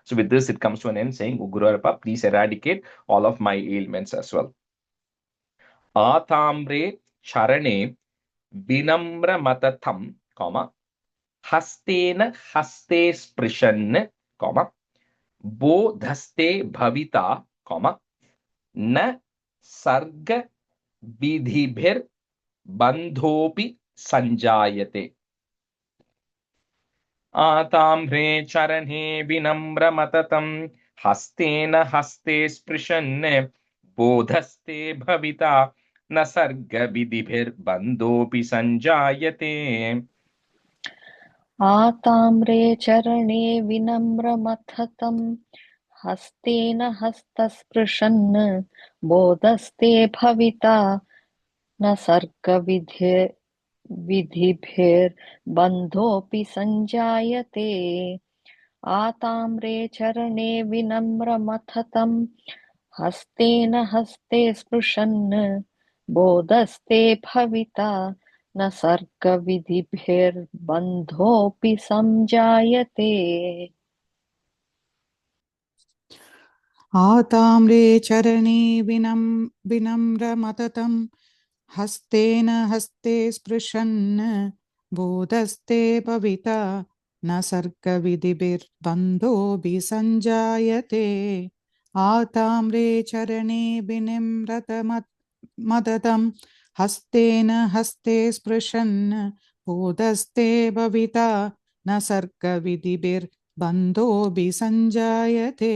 [SPEAKER 3] So with this, it comes to an end saying, Gururapa, please eradicate all of my ailments as well. Atambre charane vinamra matatham, comma, hastena haste sprishan, comma, bodhaste bhavita, comma, na sarga vidhibhir bandhopi sanjayate. Atambre charane vinamra matatam hastena haste sprishan bodhaste bhavita na sarga vidibhir bandhopi sanjayate.
[SPEAKER 8] आताम्रे चरणे विनम्रमथतं हस्तेन हस्तस्पृशन् बोधस्ते भविता न सर्गविधिभिर्बन्धोऽपि सञ्जायते आताम्रे चरणे विनम्रमथतं हस्तेन हस्ते स्पृशन् बोधस्ते भविता न सर्गविधिभिर्बन्धोऽपि सञ्जायते
[SPEAKER 9] आताम्रे चरणे विनम्रमततं हस्तेन हस्ते स्पृशन् बोधस्ते भविता न सर्गविधिभिर्बन्धोऽपि सञ्जायते आताम्रे चरणे विनिम्रतमततं हस्तेन हस्ते स्पृशन् बोधस्ते भविता न सर्गविधिभिर्बन्धोऽपि सञ्जायते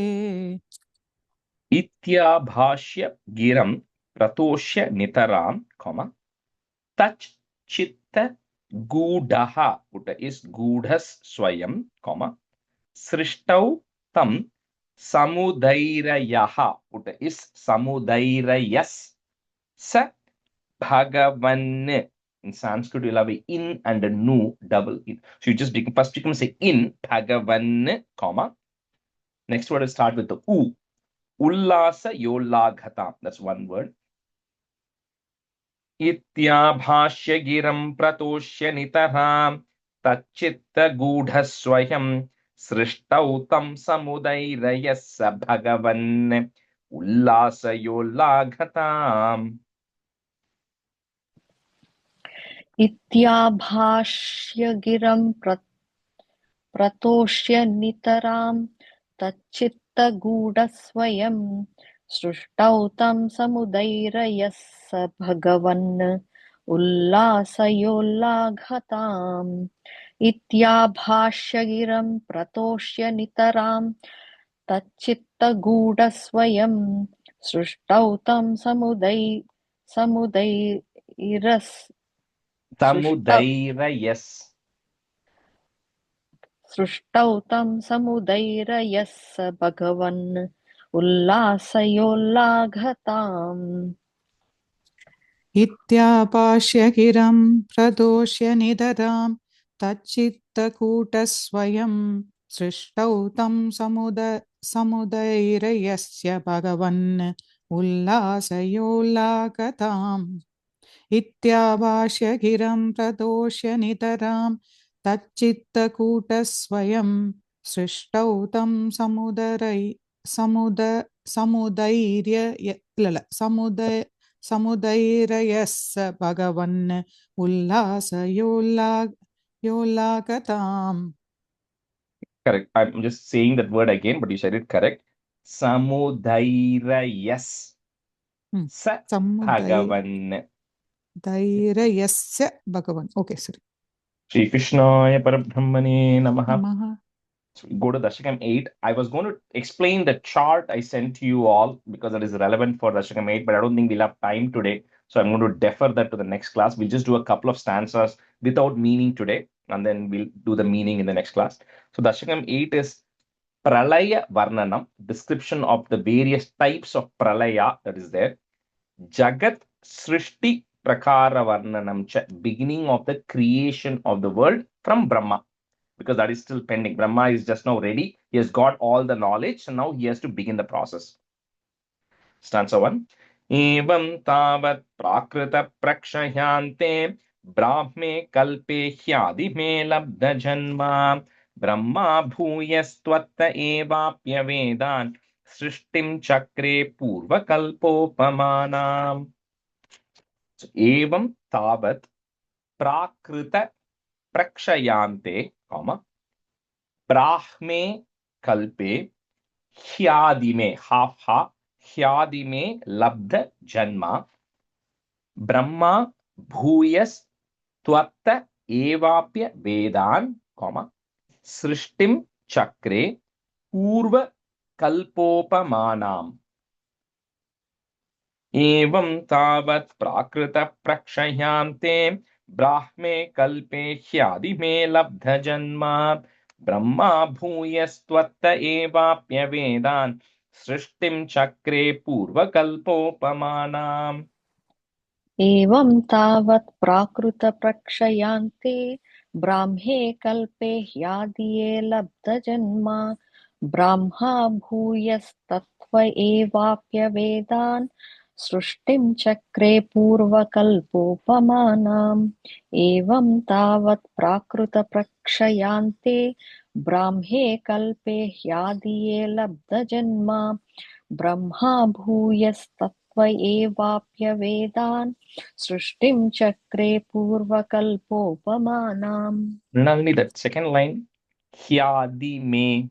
[SPEAKER 3] Itya bhashya giram pratoshya nitaram, comma, tach chitta gudaha, putta is gudhas swayam, comma, srishtau tam samudairayaha, putta is samudairayas, sa bhagavan. In Sanskrit, you'll have a in and a nu double in. So you just first you can say in bhagavan, comma. Next word will start with the u. Ullasa yollaghatam. That's one word. Itya bhashya giram pratoshya nitaram tachitta gudhaswayam srishtau tam samudairayassa bhagavan ullasa yollaghatam.
[SPEAKER 8] इत्याभाष्य गिरं प्रतोष्य नितरां तच्चित्त तच्चित्तगूढस्वयं सृष्टौ तं समुदैरयः स भगवन् उल्लासयोल्लाघताम् इत्याभाष्यगिरं प्रतोष्य नितरां तच्चित्तगूढस्वयं सृष्टौ तं
[SPEAKER 3] Samudairayas.
[SPEAKER 8] सृष्टौ तं समुदैरयः स भगवन् उल्लासयोल्लाघताम्
[SPEAKER 9] इत्यापाश्य प्रदोष्य निदरां तच्चित्तकूटस्वयं सृष्टौ तं समुदैरयस्य भगवन् उल्लासयोल्लाकताम् इत्याभाष्य प्रदोष्य नितरां तच्चित्तकूटस्वयं सृष्टौ तं समुदैरयस्य भगवन् उल्लासयोल्लाकताम्.
[SPEAKER 3] Correct. I'm just saying that word again, but you said it correct. Samudairayas. Sa Bhagavan.
[SPEAKER 9] धैर्यस्य भगवान्. Okay, sorry.
[SPEAKER 3] Shri Krishnaya Parabrahmane Namaha.
[SPEAKER 9] Namaha.
[SPEAKER 3] So we go to Dashakam 8. I was going to explain the chart I sent to you all because it is relevant for Dashakam 8, but I don't think we'll have time today. So I'm going to defer that to the next class. We'll just do a couple of stanzas without meaning today, and then we'll do the meaning in the next class. So Dashakam 8 is Pralaya Varnanam, description of the various types of Pralaya that is there. Jagat Srishti Prakara Varnanam, beginning of the creation of the world from Brahma, because that is still pending. Brahma is just now ready. He has got all the knowledge, and now he has to begin the process. Stanza 1. Evam tavat prakrita prakshayante brahme kalpe hyadi me labdha janma brahma bhuyastvatta evapya vedan srishtim chakre purva kalpopamanam. So, evam tavat prakrita prakshayante, brahme kalpe hyadime, half ha, hyadime labdha janma brahma bhuyas tvatta evapya vedan, srishtim chakre purva kalpopamanam. Evam tavat prakrita prakshayante brahme kalpe hyadime labdha janma brahma bhuyastvatta evapya vedan srishtim chakre purva kalpopamanam.
[SPEAKER 8] एवं तावत् प्राकृतप्रक्षयान्ते ब्राह्मे कल्पे ह्यादिये लब्धजन्मा ब्राह्मा भूयस्तत्त्व एवाप्यवेदान् सृष्टिं चक्रे पूर्वकल्पोपमानाम् एवं तावत् प्राकृतप्रक्षयान्ते ब्राह्मे कल्पे ह्यादिये लब्धजन्मा ब्रह्मा भूयस्तत्त्व एवाप्यवेदान् सृष्टिं चक्रे पूर्वकल्पोपमानाम्.
[SPEAKER 3] Nalini, that second line, hyadime.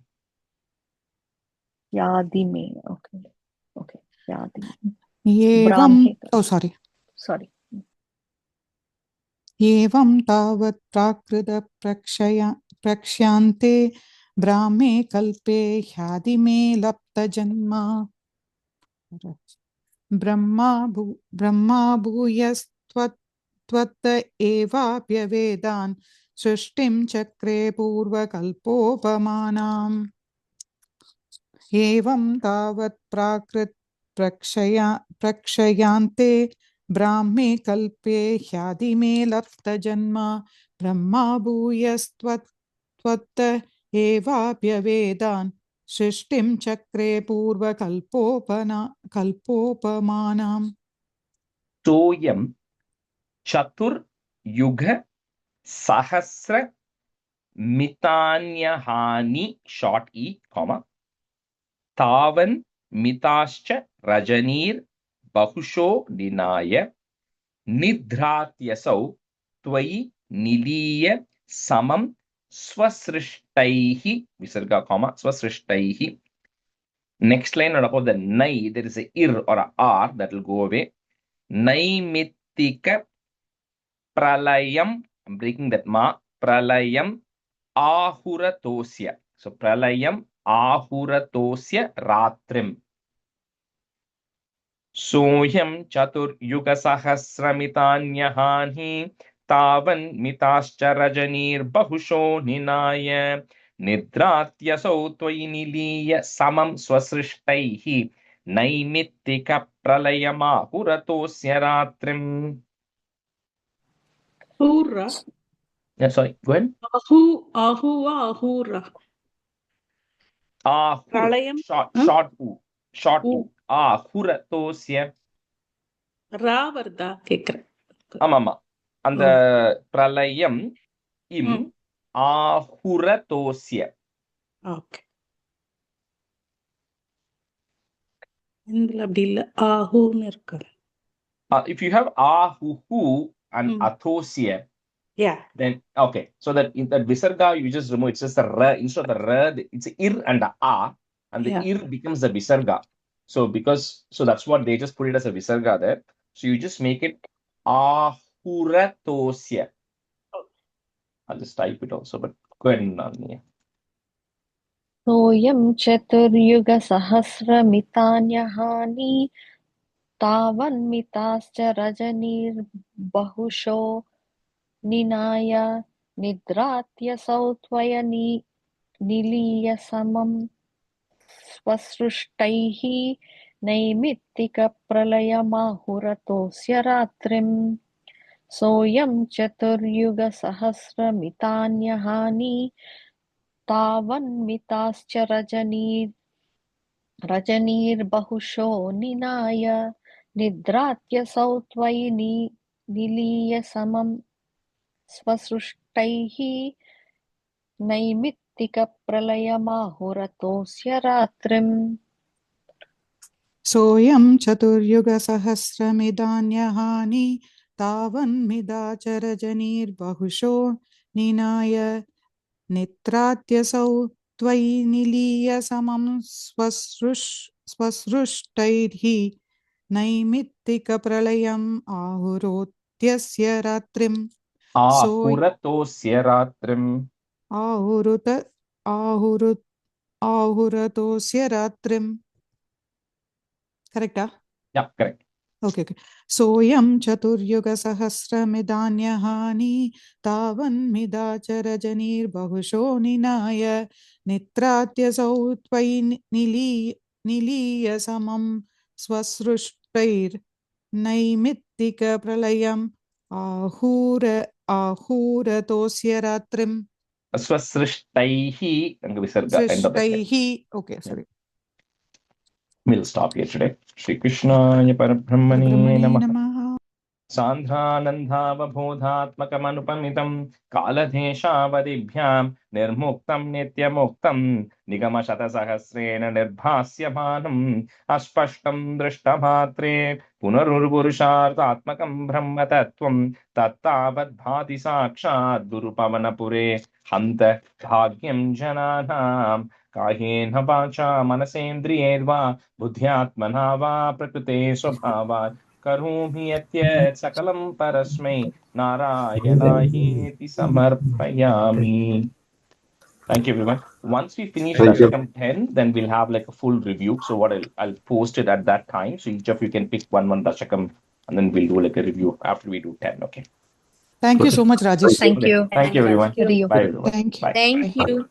[SPEAKER 8] यादिमे. Okay. यादिमे.
[SPEAKER 9] एवं एवं तावत् प्रक्ष्यांते ब्राह्मे कल्पे ह्यादिमे लप्तजन्मा ब्रह्मा भूयस्त्वत्त एवाप्यवेदान् सृष्टिं चक्रे पूर्वकल्पोपमानाम् एवं तावत् प्रक्षयान्ते ब्राह्मे कल्पे ह्यादिमे लप्तजन्मा ब्रह्मा भूयस्त्वत्त एवाप्यवेदान् सृष्टिं चक्रे पूर्वकल्पोपमानाम्.
[SPEAKER 3] Soyam chatur yuga sahasra mitanyahani, short e, tavan mitascha rajanir bahusho dinaya nidhratyasau tvai niliya samam swasrishtaihi, visarga, swasrishtaihi. Next line about the nai, there is a ir or a r that will go away. Naimittika pralayam, I'm breaking that ma, pralayam ahuratosya. So pralayam ahuratosya ratrim. Soyam chatur sahasramitanyahani tavan mitascha rajanir bahusho ninaya nidratyasau tvai niliya samam swasrishtaihi naimittika pralayama huratosya ratrim.
[SPEAKER 4] Ahura.
[SPEAKER 3] Yeah, sorry, go ahead.
[SPEAKER 4] Ahura.
[SPEAKER 3] Ahur,
[SPEAKER 4] Pralayam.
[SPEAKER 3] short u. Huratosya.
[SPEAKER 4] Ra வருதா கேக்குறேன்.
[SPEAKER 3] ஆமாமா அந்த பிரளயம் இம் ஆஹுரதோஸ்ய.
[SPEAKER 4] ஓகே. இதுல அப்படி இல்ல, ஆஹூன்னு இருக்கு.
[SPEAKER 3] If you have ahuhu and athosya, then okay, so that in that visarga you just remove, it's just the ra, instead of the ra it's ir and the a, and the ir becomes the visarga. So so that's what they just put it as a visarga there. So you just make it ahuratosya. I'll just type it also, but go ahead and
[SPEAKER 8] सोऽयं चतुर्युगसहस्रमितान्यहानि तावन्मिताश्च रजनीर्बहुशो निनाय निद्रात्यसौ त्वयनिलीयसमं स्वसृष्टैः नैमित्तिकप्रलयमाहुरतोऽस्य रात्रिम् सोऽयं चतुर्युगसहस्रमितान्यहानि तावन्मिताश्च रजनीर्बहुशो निनाय निद्रात्यसौ त्वयि निलीयसमं स्वसृष्टैः नैमित्तिकप्रलयमाहुरतोऽस्य रात्रिम्
[SPEAKER 9] सोऽयं चतुर्युगसहस्रमिदान्यहानि तावन्मिदाचरजनीर्बहुशो निनाय निद्रात्यसौ त्वयि निलीयसमं स्वसृष्टैः नैमित्तिकप्रलयम् आहुरोत्यस्य रात्रिम्
[SPEAKER 3] आहुरतोऽस्य रात्रिम्
[SPEAKER 9] आहुरतोऽस्य रात्रिम्. Correct?
[SPEAKER 3] Yeah, correct.
[SPEAKER 9] Okay. सोऽयं चतुर्युगसहस्रमिदान्यहानि तावन्मिदाचरजनीर्बहुशो निनाय निद्रात्यसौ त्वयि निलीयसमं स्वसृष्टैर्नैमित्तिकप्रलयम् आहुरतोऽस्य रात्रिम्.
[SPEAKER 3] Swasrishtaihi and visarga end of it.
[SPEAKER 9] Okay, sorry.
[SPEAKER 3] We'll stop here today. Shri Krishnaya Parabrahmane Namaha. Sandhanandhavabodhatmakamanupamitam kaladeshavadibhyam nirmuktam nityamuktam nigamashatasahasrena nirbhasyamanam aspashtam drishtamatre punarurpurusharthatmakam brahmatattvam tattavadbhati sakshat gurupavanapure hanta bhagyam jananam कायेन वाचा मनसेन्द्रियैर्वा बुद्ध्यात्मना वा प्रकृते स्वभावात् करोमि यत् सकलं परस्मै नारायणायेति समर्पयामि. Thank you, everyone. Once we finish Dashakam 10, then we'll have like a full review. So what I'll post it at that time. So each of you can pick one Dashakam, and then we'll do like a review after we do 10. Okay.
[SPEAKER 9] Thank you so much, Rajesh.
[SPEAKER 8] Thank you.
[SPEAKER 3] Thank you, everyone.
[SPEAKER 8] Thank you.
[SPEAKER 3] Bye, everyone.
[SPEAKER 9] Thank you.
[SPEAKER 3] Bye.
[SPEAKER 6] Thank you.